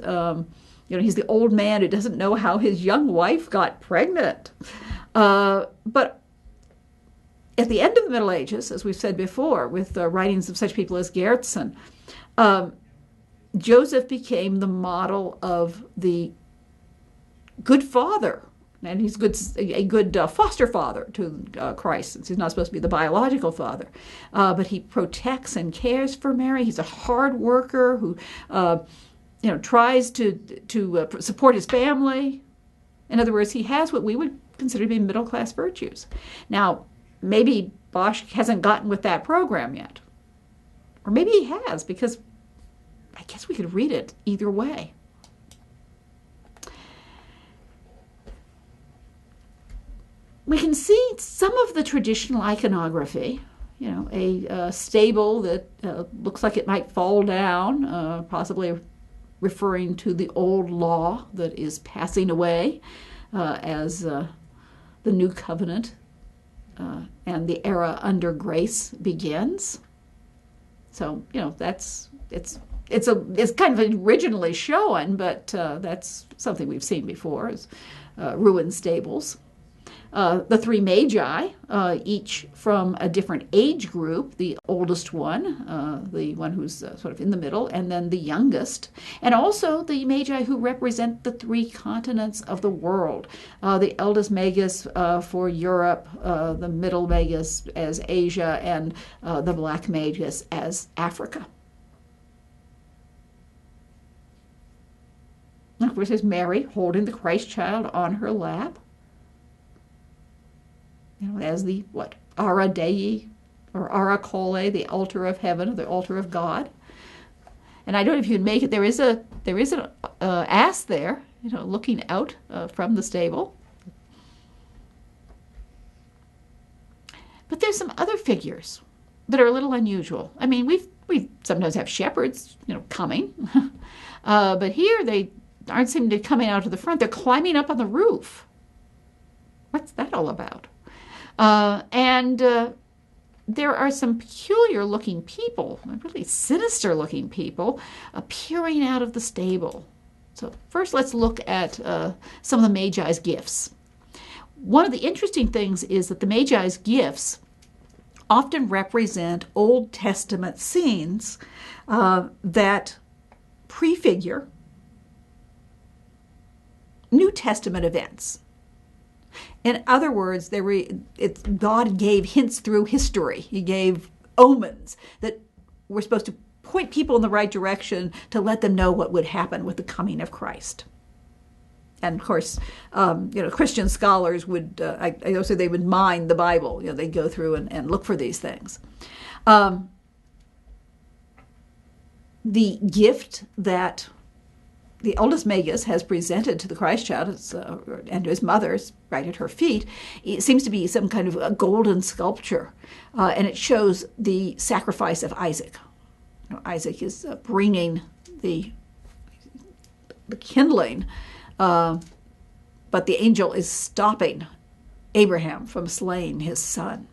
He's the old man who doesn't know how his young wife got pregnant. But at the end of the Middle Ages, as we've said before, with the writings of such people as Gerritsen, Joseph became the model of the good father, and he's a good foster father to Christ, since he's not supposed to be the biological father. But he protects and cares for Mary. He's a hard worker who, tries to support his family. In other words, he has what we would consider to be middle-class virtues. Now, maybe Bosch hasn't gotten with that program yet. Or maybe he has, because I guess we could read it either way. We can see some of the traditional iconography, a stable that looks like it might fall down, possibly referring to the old law that is passing away as the new covenant and the era under grace begins. So, it's kind of originally shown, but that's something we've seen before, is ruined stables. The three Magi, each from a different age group, the oldest one, the one who's sort of in the middle, and then the youngest, and also the Magi who represent the three continents of the world. The eldest magus for Europe, the middle magus as Asia, and the black magus as Africa. Of course, there's Mary holding the Christ child on her lap. As the, Ara Dei, or Ara Cole, the altar of heaven, or the altar of God. And I don't know if you can make it, there is an ass there, looking out from the stable. But there's some other figures that are a little unusual. I mean, we sometimes have shepherds, coming. But here they aren't seeming to be coming out to the front. They're climbing up on the roof. What's that all about? And there are some peculiar-looking people, really sinister-looking people, appearing out of the stable. So first let's look at some of the Magi's gifts. One of the interesting things is that the Magi's gifts often represent Old Testament scenes that prefigure New Testament events. In other words, God gave hints through history. He gave omens that were supposed to point people in the right direction to let them know what would happen with the coming of Christ. And of course, Christian scholars would, I also they would mine the Bible. They'd go through and look for these things. The gift that the eldest magus has presented to the Christ child and to his mother, right at her feet, it seems to be some kind of a golden sculpture, and it shows the sacrifice of Isaac. Isaac is bringing the kindling, but the angel is stopping Abraham from slaying his son.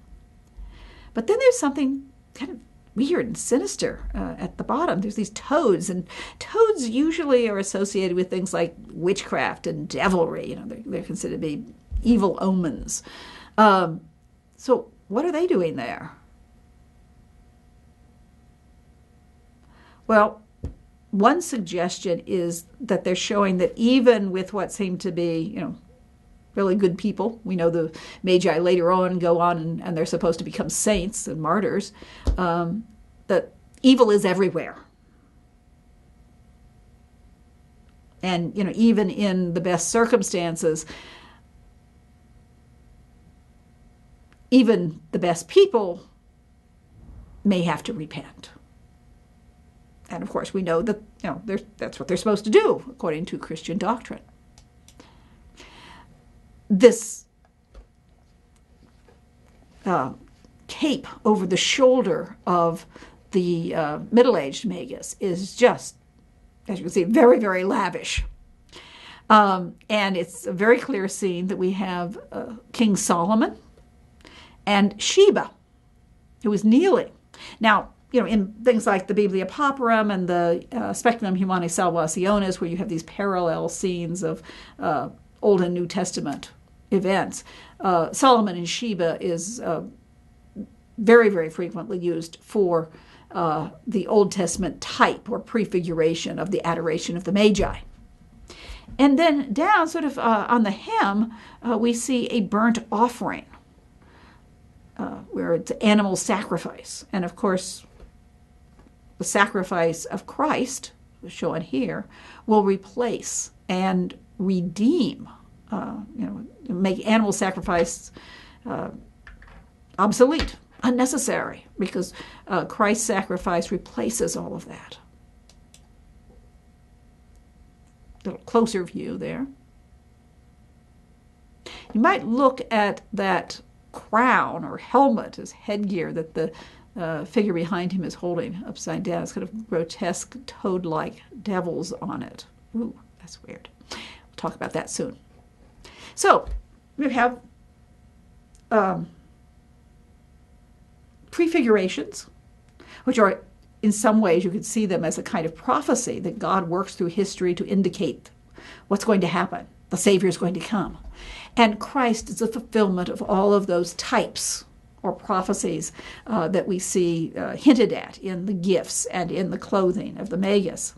But then there's something kind of weird and sinister at the bottom. There's these toads, and toads usually are associated with things like witchcraft and devilry. They're considered to be evil omens. So what are they doing there? Well, one suggestion is that they're showing that even with what seem to be, really good people, we know the Magi later on go on and they're supposed to become saints and martyrs, that evil is everywhere. And, even in the best circumstances, even the best people may have to repent. And of course, we know that that's what they're supposed to do according to Christian doctrine. This cape over the shoulder of the middle-aged magus is just, as you can see, very, very lavish. And it's a very clear scene that we have King Solomon and Sheba, who is kneeling. Now, in things like the Biblia Pauperum and the Speculum Humani Salvationis, where you have these parallel scenes of Old and New Testament events, Solomon and Sheba is very, very frequently used for the Old Testament type or prefiguration of the Adoration of the Magi. And then down, sort of on the hem, we see a burnt offering, where it's animal sacrifice. And of course, the sacrifice of Christ, shown here, will replace and redeem, make animal sacrifice obsolete, unnecessary, because Christ's sacrifice replaces all of that. A little closer view there. You might look at that crown or helmet as headgear that the figure behind him is holding upside down. It's kind of grotesque toad-like devils on it. Ooh, that's weird. We'll talk about that soon. So we have prefigurations, which are, in some ways, you could see them as a kind of prophecy that God works through history to indicate what's going to happen. The Savior is going to come. And Christ is the fulfillment of all of those types or prophecies that we see hinted at in the gifts and in the clothing of the magus.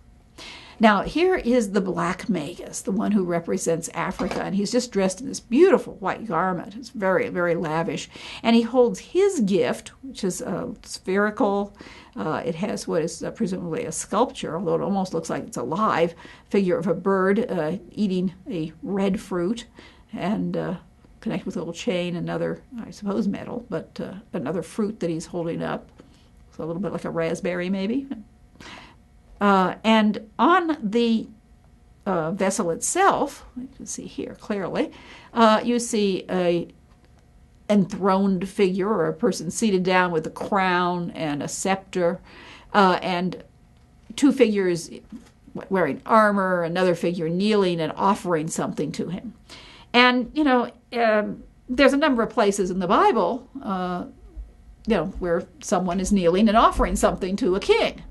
Now, here is the black magus, the one who represents Africa, and he's just dressed in this beautiful white garment. It's very, very lavish. And he holds his gift, which is spherical. It has what is presumably a sculpture, although it almost looks like it's a live figure of a bird eating a red fruit, and connected with a little chain, another, I suppose, metal, but another fruit that he's holding up. So a little bit like a raspberry, maybe. And on the vessel itself, you can see here clearly, you see a enthroned figure, or a person seated down with a crown and a scepter, and two figures wearing armor, another figure kneeling and offering something to him. And, there's a number of places in the Bible, where someone is kneeling and offering something to a king.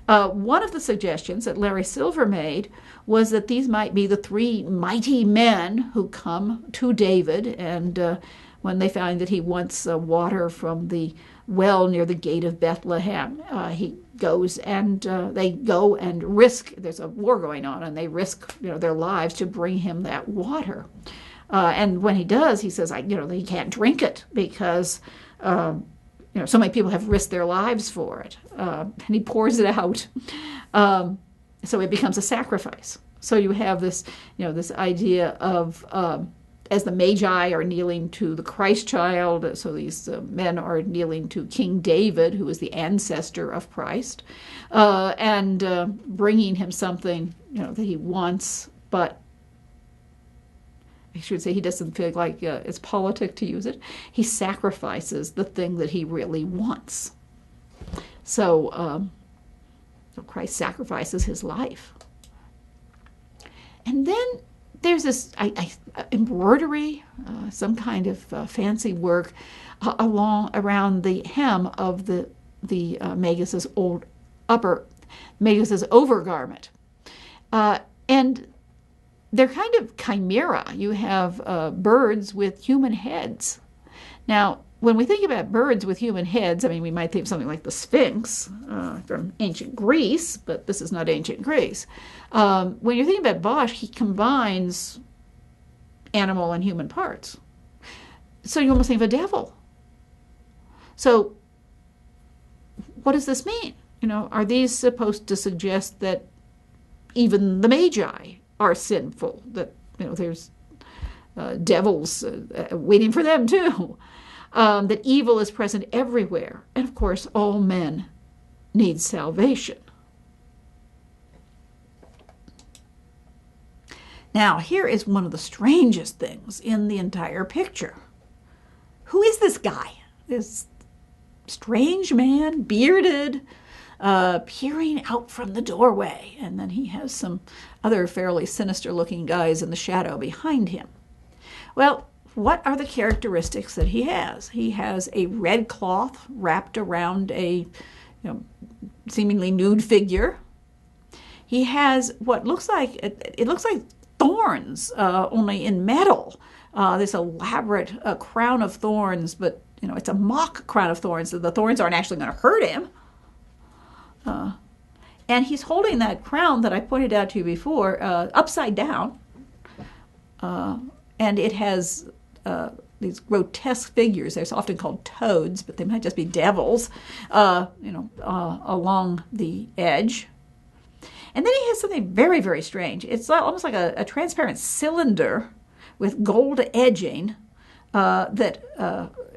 One of the suggestions that Larry Silver made was that these might be the three mighty men who come to David, and when they find that he wants water from the well near the gate of Bethlehem, he goes and they go and risk, there's a war going on, and they risk their lives to bring him that water. And when he does, he says, he can't drink it because so many people have risked their lives for it. And he pours it out. So it becomes a sacrifice. So you have this, this idea of, as the Magi are kneeling to the Christ child, so these men are kneeling to King David, who is the ancestor of Christ, and bringing him something, that he wants, but I should say he doesn't feel like it's politic to use it. He sacrifices the thing that he really wants. So Christ sacrifices his life. And then there's this embroidery, some kind of fancy work around the hem of the magus's magus's overgarment, and they're kind of chimera. You have birds with human heads. Now, when we think about birds with human heads, we might think of something like the Sphinx from ancient Greece, but this is not ancient Greece. When you're thinking about Bosch, he combines animal and human parts. So you almost think of a devil. So what does this mean? Are these supposed to suggest that even the Magi are sinful, that there's devils waiting for them too, that evil is present everywhere, and of course all men need salvation. Now here is one of the strangest things in the entire picture. Who is this guy? This strange man, bearded, peering out from the doorway, and then he has some other fairly sinister-looking guys in the shadow behind him. Well, what are the characteristics that he has? He has a red cloth wrapped around a seemingly nude figure. He has what looks like, it looks like thorns, only in metal. This elaborate crown of thorns, but it's a mock crown of thorns. So the thorns aren't actually going to hurt him. And he's holding that crown that I pointed out to you before, upside down. And it has these grotesque figures. They're often called toads, but they might just be devils, along the edge. And then he has something very, very strange. It's almost like a transparent cylinder with gold edging that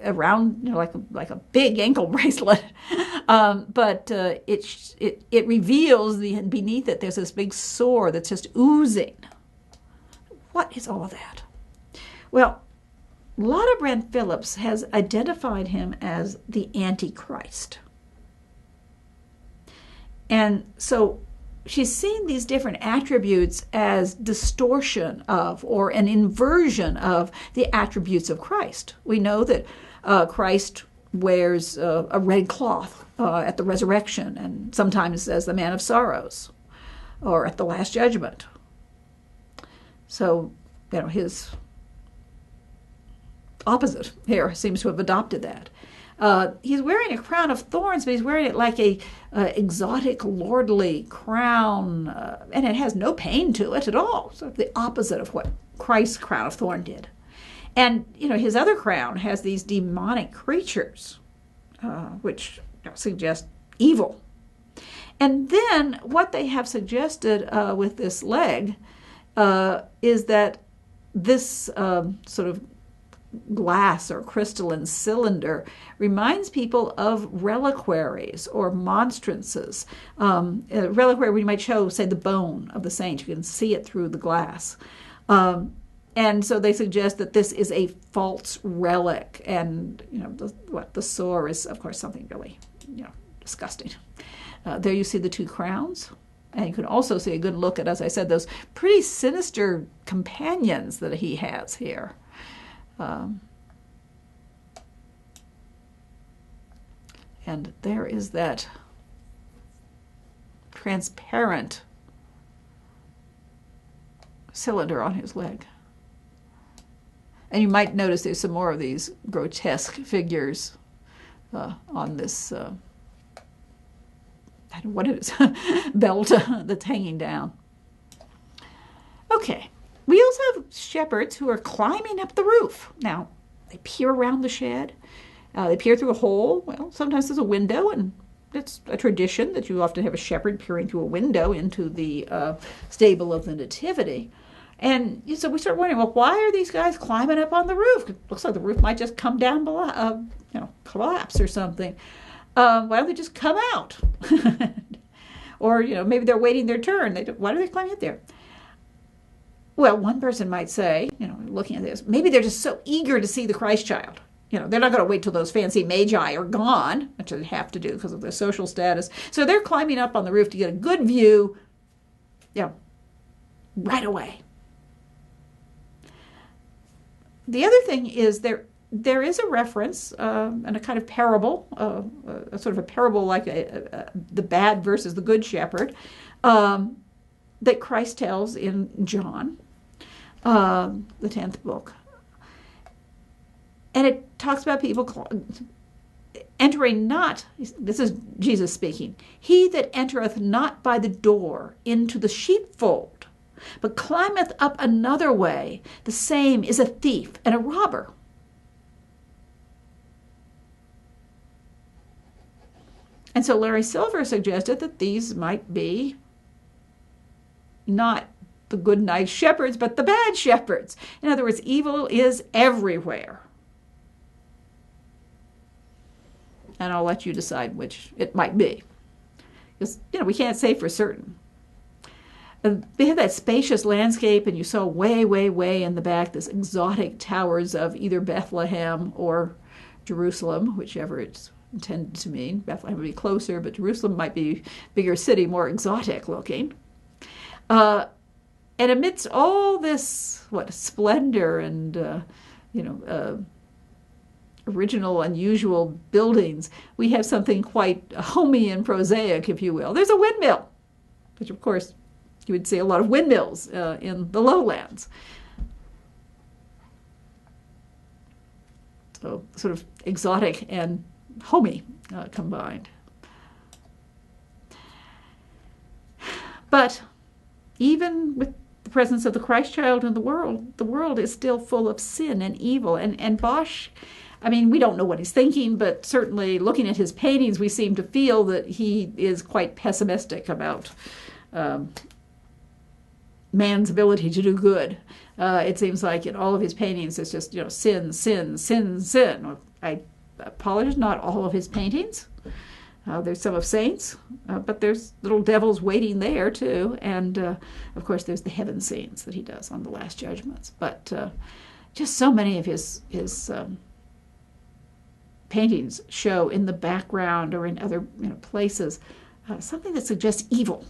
around, like a big ankle bracelet. But it reveals beneath it there's this big sword that's just oozing. What is all of that? Well, Lotta Brand Phillips has identified him as the Antichrist. And so she's seen these different attributes as distortion of or an inversion of the attributes of Christ. We know that Christ wears a red cloth at the resurrection and sometimes as the man of sorrows or at the last judgment. So, his opposite here seems to have adopted that. He's wearing a crown of thorns, but he's wearing it like a exotic, lordly crown, and it has no pain to it at all. So the opposite of what Christ's crown of thorn did. And, his other crown has these demonic creatures, which suggest evil. And then what they have suggested with this leg is that this sort of glass or crystalline cylinder reminds people of reliquaries or monstrances. A reliquary where you might show, say, the bone of the saint. You can see it through the glass. And so they suggest that this is a false relic. And, the sore is, of course, something really, disgusting. There you see the two crowns. And you can also see a good look at, as I said, those pretty sinister companions that he has here. And there is that transparent cylinder on his leg. And you might notice there's some more of these grotesque figures on this, I don't know what it is, belt that's hanging down. Okay. We also have shepherds who are climbing up the roof. Now, they peer around the shed. They peer through a hole. Well, sometimes there's a window, and it's a tradition that you often have a shepherd peering through a window into the stable of the Nativity. And so we start wondering, well, why are these guys climbing up on the roof? It looks like the roof might just come down below, collapse or something. Why don't they just come out? Or, maybe they're waiting their turn. Why are they climbing up there? Well, one person might say, looking at this, maybe they're just so eager to see the Christ child. They're not going to wait till those fancy Magi are gone, which they have to do because of their social status. So they're climbing up on the roof to get a good view, right away. The other thing is there is a reference and a kind of parable, a sort of a parable like the bad versus the good shepherd, that Christ tells in John, the 10th book. And it talks about people entering not, this is Jesus speaking, he that entereth not by the door into the sheepfold, but climbeth up another way, the same is a thief and a robber. And so Larry Silver suggested that these might be not the good, nice shepherds, but the bad shepherds. In other words, evil is everywhere. And I'll let you decide which it might be. Because, we can't say for certain. They had that spacious landscape, and you saw way, way, way in the back this exotic towers of either Bethlehem or Jerusalem, whichever it's intended to mean. Bethlehem would be closer, but Jerusalem might be bigger city, more exotic looking. And amidst all this, splendor and, original, unusual buildings, we have something quite homey and prosaic, if you will. There's a windmill, which, of course, you would see a lot of windmills in the lowlands. So sort of exotic and homey combined. But even with the presence of the Christ child in the world is still full of sin and evil. And Bosch, I mean, we don't know what he's thinking, but certainly looking at his paintings, we seem to feel that he is quite pessimistic about man's ability to do good. It seems like in all of his paintings, it's just, sin, sin, sin, sin. I apologize, not all of his paintings. There's some of saints, but there's little devils waiting there too. And of course, there's the heaven scenes that he does on the Last Judgments. But just so many of his paintings show in the background or in other places something that suggests evil.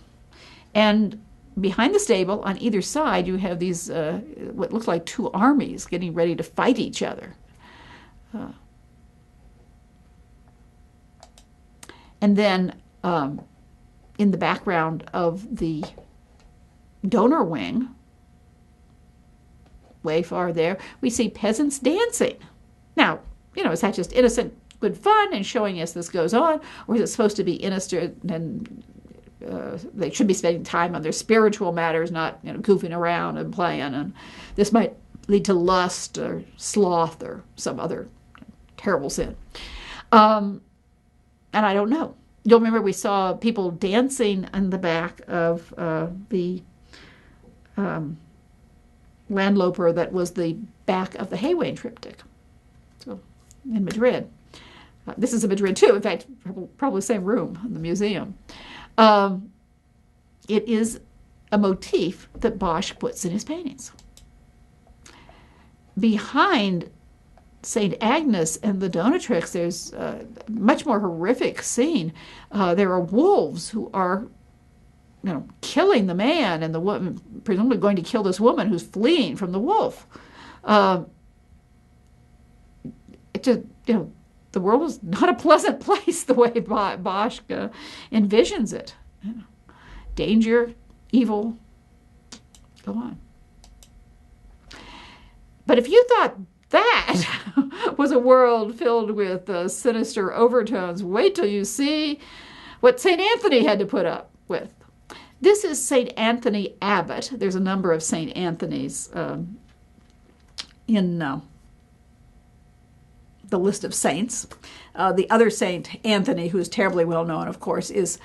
And behind the stable, on either side, you have these what look like two armies getting ready to fight each other. And then in the background of the donor wing, way far there, we see peasants dancing. Now, is that just innocent, good fun and showing us this goes on? Or is it supposed to be innocent and they should be spending time on their spiritual matters, not goofing around and playing? And this might lead to lust or sloth or some other terrible sin. And I don't know. You'll remember we saw people dancing in the back of the Landloper that was the back of the Haywain triptych. So in Madrid. This is in Madrid too. In fact, probably the same room in the museum. It is a motif that Bosch puts in his paintings. Behind St. Agnes and the Donatrix, there's a much more horrific scene. There are wolves who are, killing the man, and the woman, presumably going to kill this woman who's fleeing from the wolf. The world is not a pleasant place the way Bosch envisions it. Danger, evil, go on. But if you thought that was a world filled with sinister overtones, wait till you see what St. Anthony had to put up with. This is St. Anthony Abbot. There's a number of St. Anthonys in the list of saints. The other St. Anthony, who is terribly well known, of course, is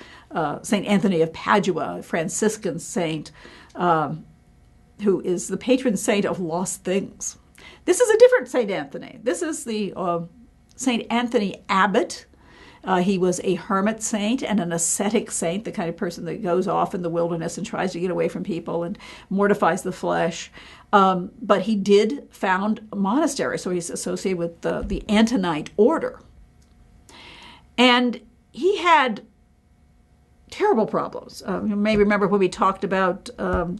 St. Anthony of Padua, a Franciscan saint, who is the patron saint of lost things. This is a different St. Anthony. This is the St. Anthony Abbot. He was a hermit saint and an ascetic saint, the kind of person that goes off in the wilderness and tries to get away from people and mortifies the flesh. But he did found a monastery, so he's associated with the Antonite order. And he had terrible problems. You may remember when we talked about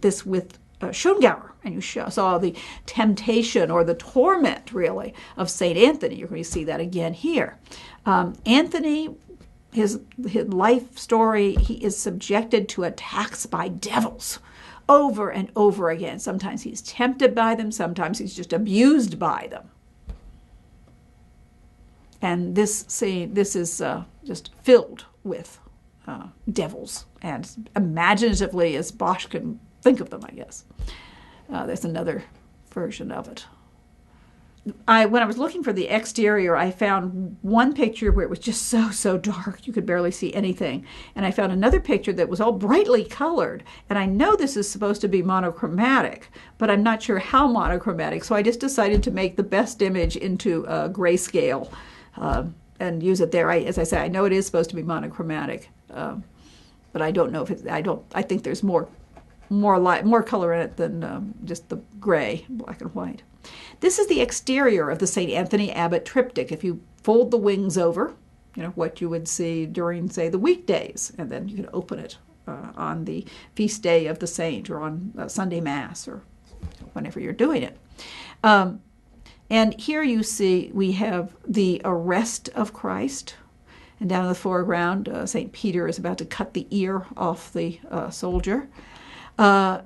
this with Schongauer, and you saw the temptation or the torment, really, of St. Anthony. You're going to see that again here. Anthony, his life story, he is subjected to attacks by devils over and over again. Sometimes he's tempted by them, sometimes he's just abused by them. And this is just filled with devils, and imaginatively as Bosch can think of them, I guess. There's another version of it. When I was looking for the exterior, I found one picture where it was just so dark you could barely see anything. And I found another picture that was all brightly colored. And I know this is supposed to be monochromatic, but I'm not sure how monochromatic. So I just decided to make the best image into grayscale and use it there. As I say, I know it is supposed to be monochromatic, but I don't know if I think there's more color in it than just the gray, black and white. This is the exterior of the St. Anthony Abbot triptych. If you fold the wings over, what you would see during, say, the weekdays, and then you can open it on the feast day of the saint or on Sunday Mass or whenever you're doing it. And here you see we have the arrest of Christ. And down in the foreground, St. Peter is about to cut the ear off the soldier. And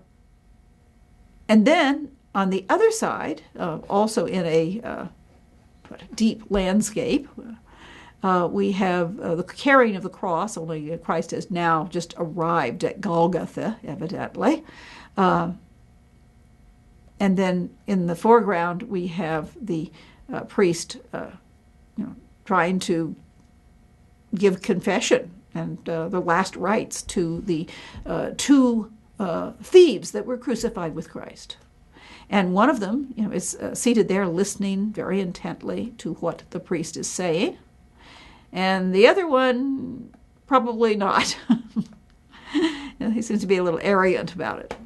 then on the other side, also in a deep landscape, We have the carrying of the cross, only Christ has now just arrived at Golgotha, evidently. And then in the foreground, we have the priest trying to give confession and the last rites to the two thieves that were crucified with Christ. And one of them is seated there listening very intently to what the priest is saying. And the other one, probably not. He seems to be a little arrogant about it.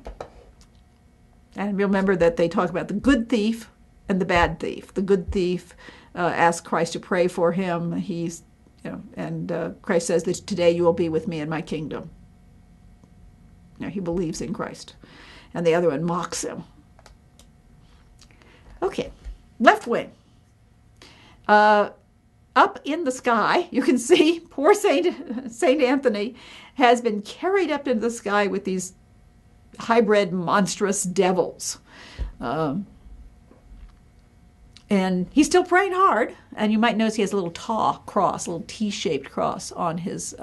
And remember that they talk about the good thief and the bad thief. The good thief asks Christ to pray for him. And Christ says that today you will be with me in my kingdom. He believes in Christ. And the other one mocks him. Okay, left wing. Up in the sky, you can see poor Saint Anthony has been carried up into the sky with these hybrid monstrous devils. And he's still praying hard. And you might notice he has a little cross, a little T-shaped cross on his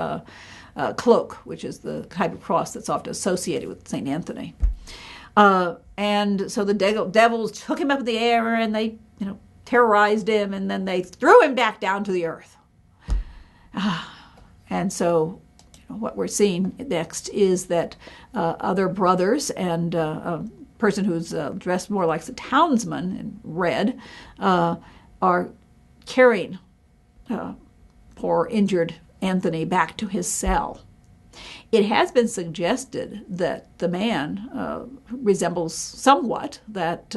cloak, which is the type of cross that's often associated with Saint Anthony. And so the devils took him up in the air and they, terrorized him, and then they threw him back down to the earth. And so what we're seeing next is that other brothers and a person who's dressed more like the townsman in red are carrying poor injured Anthony back to his cell. It has been suggested that the man resembles somewhat that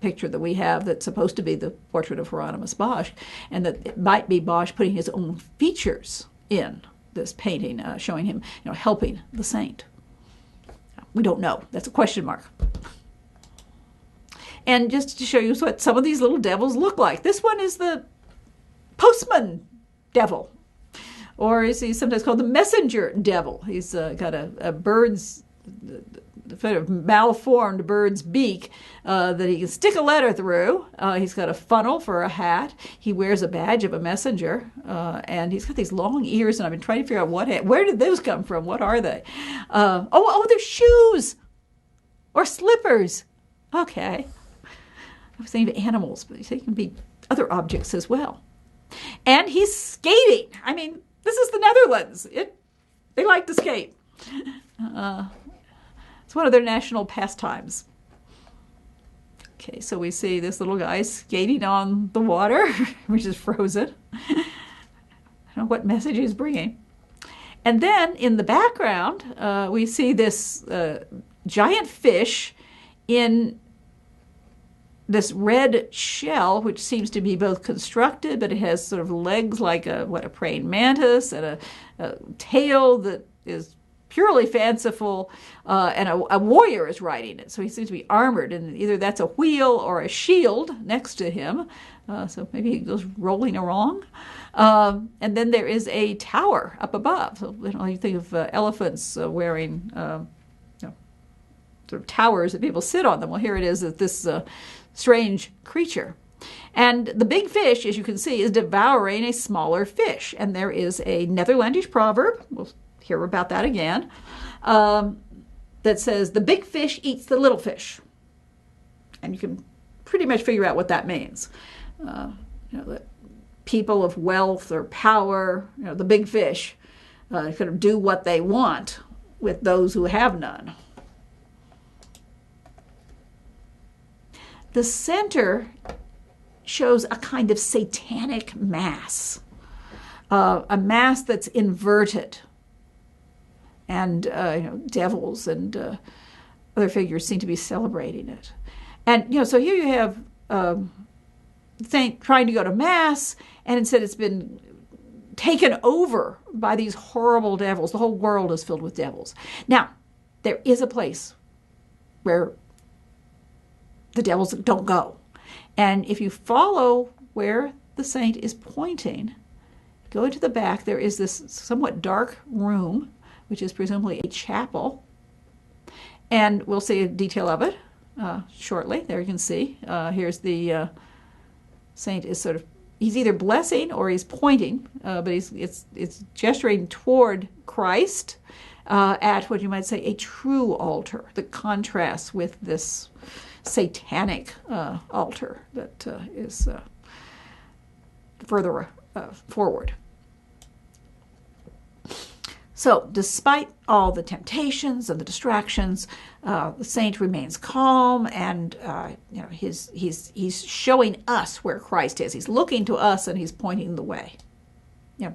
picture that we have that's supposed to be the portrait of Hieronymus Bosch, and that it might be Bosch putting his own features in this painting, showing him helping the saint. We don't know. That's a question mark. And just to show you what some of these little devils look like, this one is the postman devil, or is he sometimes called the messenger devil. He's got a bird's sort of malformed bird's beak that he can stick a letter through. He's got a funnel for a hat. He wears a badge of a messenger, and he's got these long ears. And I've been trying to figure out where did those come from? What are they? They're shoes or slippers. Okay, I was thinking of animals, but they can be other objects as well. And he's skating. I mean, this is the Netherlands. They like to skate. It's one of their national pastimes. Okay, so we see this little guy skating on the water, which is frozen. I don't know what message he's bringing. And then in the background, we see this giant fish in this red shell, which seems to be both constructed, but it has sort of legs like a praying mantis and a tail that is purely fanciful, and a warrior is riding it. So he seems to be armored, and either that's a wheel or a shield next to him. So maybe he goes rolling along. And then there is a tower up above. So you think of elephants wearing sort of towers that people sit on them. Well, here it is with this strange creature. And the big fish, as you can see, is devouring a smaller fish. And there is a Netherlandish proverb, we'll hear about that again, that says, the big fish eats the little fish. And you can pretty much figure out what that means. That people of wealth or power, the big fish, kind of do what they want with those who have none. The center shows a kind of satanic mass, a mass that's inverted. And devils and other figures seem to be celebrating it. And, so here you have saint trying to go to Mass, and instead it's been taken over by these horrible devils. The whole world is filled with devils. Now, there is a place where the devils don't go. And if you follow where the saint is pointing, go into the back, there is this somewhat dark room, which is presumably a chapel. And we'll see a detail of it shortly. There you can see. Here's the saint is sort of he's either blessing or he's pointing, but it's gesturing toward Christ at what you might say a true altar that contrasts with this satanic altar that is further forward. So, despite all the temptations and the distractions, the saint remains calm, and he's showing us where Christ is. He's looking to us, and he's pointing the way.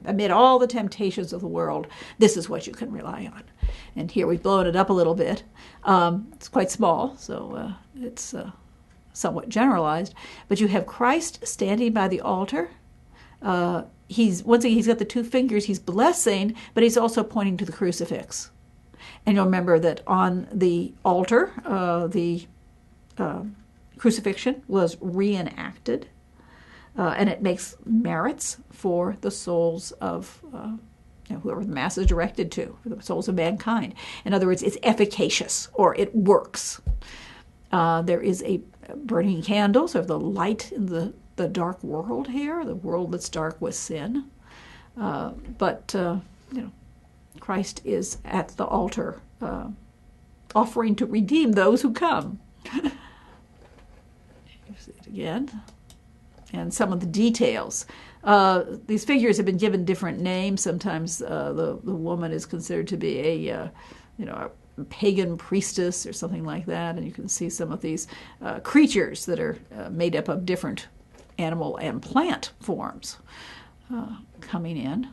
Amid all the temptations of the world, this is what you can rely on. And here we've blown it up a little bit. It's quite small, so it's somewhat generalized. But you have Christ standing by the altar. He's got the two fingers, he's blessing, but he's also pointing to the crucifix. And you'll remember that on the altar, the crucifixion was reenacted, and it makes merits for the souls of whoever the Mass is directed to, for the souls of mankind. In other words, it's efficacious, or it works. There is a burning candle, sort of the light in the dark world here, the world that's dark with sin. But Christ is at the altar offering to redeem those who come. You see it again. And some of the details. These figures have been given different names. Sometimes the woman is considered to be a pagan priestess or something like that. And you can see some of these creatures that are made up of different animal and plant forms coming in.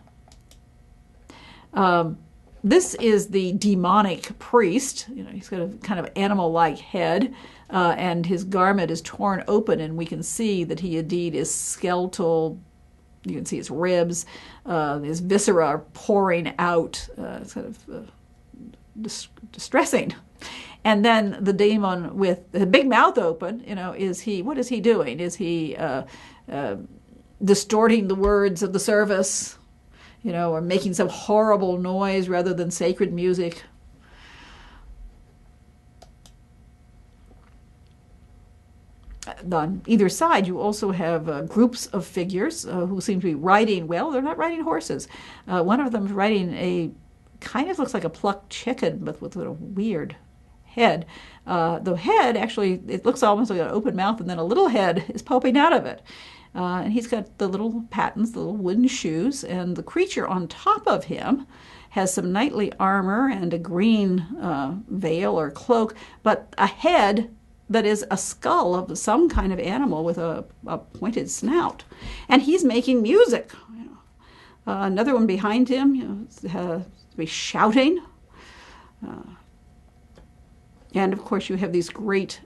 This is the demonic priest. He's got a kind of animal-like head, and his garment is torn open, and we can see that he indeed is skeletal. You can see his ribs, his viscera are pouring out. It's kind of distressing. And then the demon with the big mouth open, what is he doing? Is he distorting the words of the service, or making some horrible noise rather than sacred music? On either side, you also have groups of figures who seem to be riding. Well, they're not riding horses. One of them is riding a kind of looks like a plucked chicken, but with a weird head. The head, actually, it looks almost like an open mouth, and then a little head is popping out of it. And he's got the little pattens, the little wooden shoes, and the creature on top of him has some knightly armor and a green veil or cloak, but a head that is a skull of some kind of animal with a pointed snout. And he's making music. Another one behind him, be shouting. And of course, you have these great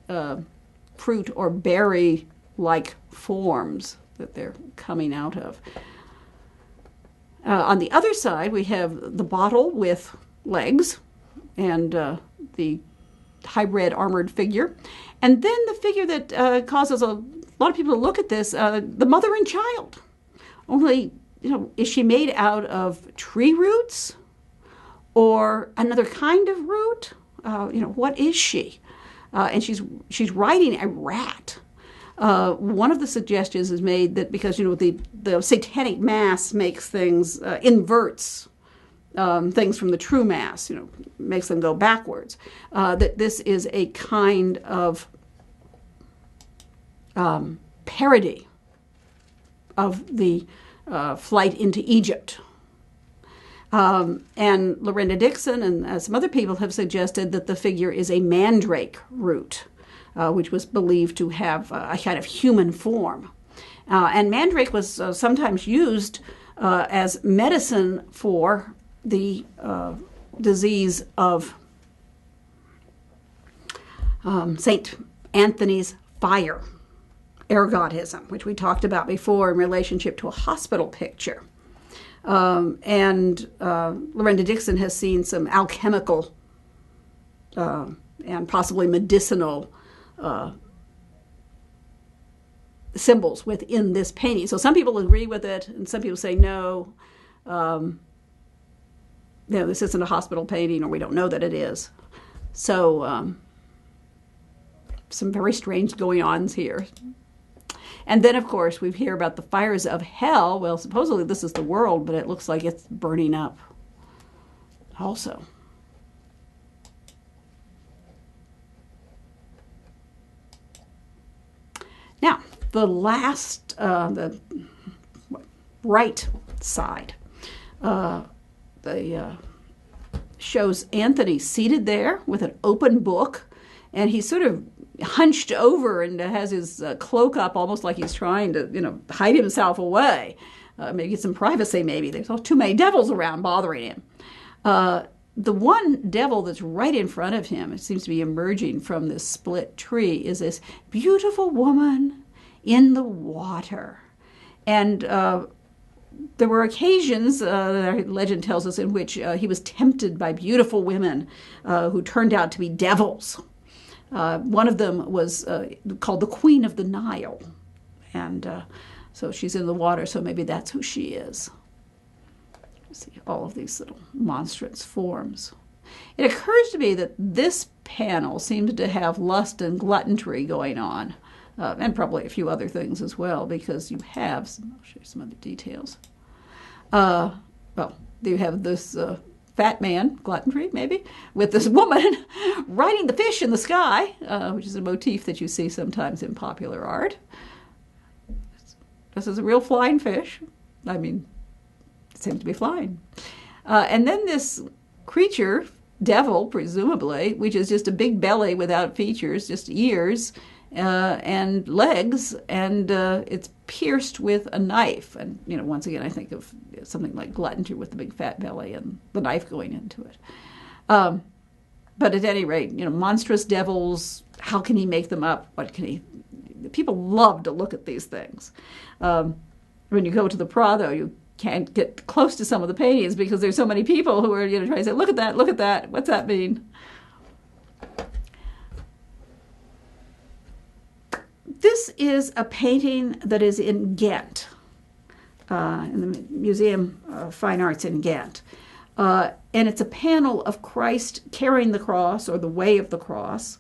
fruit or berry-like forms that they're coming out of. On the other side, we have the bottle with legs and the hybrid armored figure. And then the figure that causes a lot of people to look at this, the mother and child. Only, is she made out of tree roots or another kind of root? What is she? And she's riding a rat. One of the suggestions is made that because the satanic mass makes things inverts things from the true mass, makes them go backwards. That this is a kind of parody of the flight into Egypt. And Lorenda Dixon and some other people have suggested that the figure is a mandrake root, which was believed to have a kind of human form. And mandrake was sometimes used as medicine for the disease of St. Anthony's fire, ergotism, which we talked about before in relationship to a hospital picture. And Lorenda Dixon has seen some alchemical and possibly medicinal symbols within this painting. So some people agree with it, and some people say no. This isn't a hospital painting, or we don't know that it is. So some very strange going-ons here. And then, of course, we hear about the fires of hell. Well, supposedly this is the world, but it looks like it's burning up also. Now, the last, the right side, shows Anthony seated there with an open book, and he's sort of hunched over and has his cloak up almost like he's trying to, hide himself away. Maybe get some privacy, maybe. There's too many devils around bothering him. The one devil that's right in front of him, it seems to be emerging from this split tree, is this beautiful woman in the water. And there were occasions, legend tells us, in which he was tempted by beautiful women who turned out to be devils. One of them was called the Queen of the Nile. And so she's in the water, so maybe that's who she is. See all of these little monstrous forms. It occurs to me that this panel seems to have lust and gluttony going on, and probably a few other things as well, because you have, I'll show you some other details. You have this fat man, gluttony maybe, with this woman riding the fish in the sky, which is a motif that you see sometimes in popular art. This is a real flying fish. I mean, it seems to be flying. And then this creature, devil, presumably, which is just a big belly without features, just ears and legs, and it's pierced with a knife. And, once again, I think of something like gluttony with the big fat belly and the knife going into it. But at any rate, monstrous devils, how can he make them up? What can he... People love to look at these things. When you go to the Prado, you can't get close to some of the paintings because there's so many people who are trying to say, look at that, what's that mean? This is a painting that is in Ghent, in the Museum of Fine Arts in Ghent. And it's a panel of Christ carrying the cross, or the way of the cross.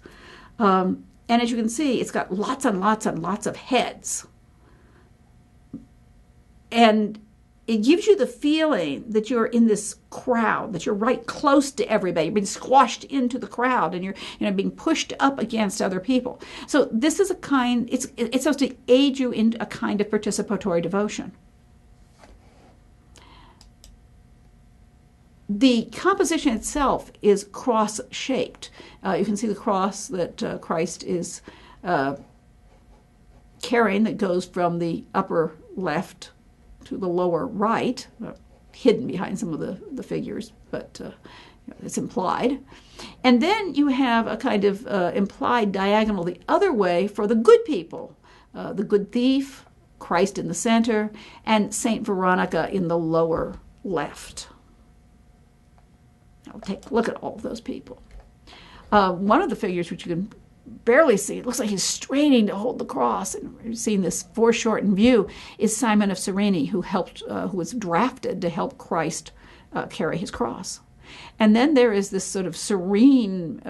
And as you can see, it's got lots and lots and lots of heads. And it gives you the feeling that you're in this crowd, that you're right close to everybody. You're being squashed into the crowd, and you're being pushed up against other people. So this is it's supposed to aid you in a kind of participatory devotion. The composition itself is cross-shaped. You can see the cross that Christ is carrying that goes from the upper left to the lower right, hidden behind some of the figures, but it's implied. And then you have a kind of implied diagonal the other way for the good people, the good thief, Christ in the center, and Saint Veronica in the lower left. Now take a look at all of those people. One of the figures, which you can barely see, it looks like he's straining to hold the cross, and we're seeing this foreshortened view, is Simon of Cyrene, who was drafted to help Christ carry his cross. And then there is this sort of serene,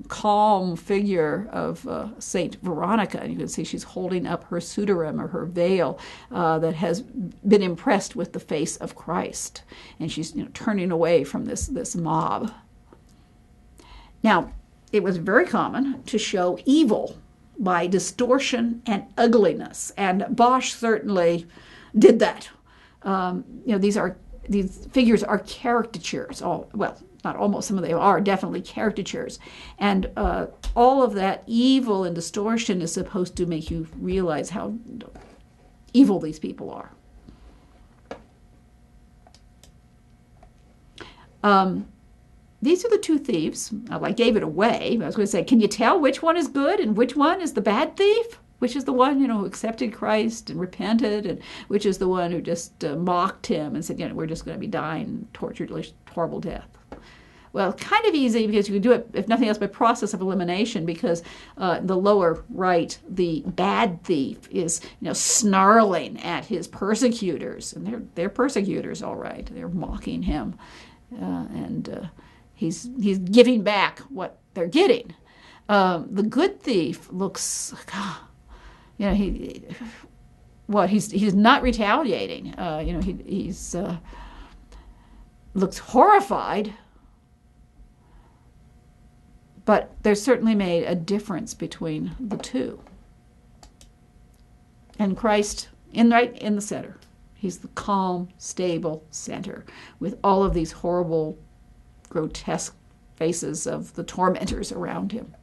calm figure of Saint Veronica, and you can see she's holding up her pseudorim, or her veil, that has been impressed with the face of Christ, and she's turning away from this mob. Now, it was very common to show evil by distortion and ugliness, and Bosch certainly did that. These figures are caricatures. Not almost, some of them are definitely caricatures, and all of that evil and distortion is supposed to make you realize how evil these people are. These are the two thieves. I gave it away. I was going to say, can you tell which one is good and which one is the bad thief? Which is the one, who accepted Christ and repented, and which is the one who just mocked him and said, we're just going to be dying tortured, horrible death. Well, kind of easy, because you can do it, if nothing else, by process of elimination, because the lower right, the bad thief is, snarling at his persecutors, and they're persecutors, all right. They're mocking him, and he's giving back what they're getting. The good thief looks, what? He's not retaliating. He's looks horrified, but there's certainly made a difference between the two. And Christ right in the center. He's the calm, stable center with all of these horrible, grotesque faces of the tormentors around him.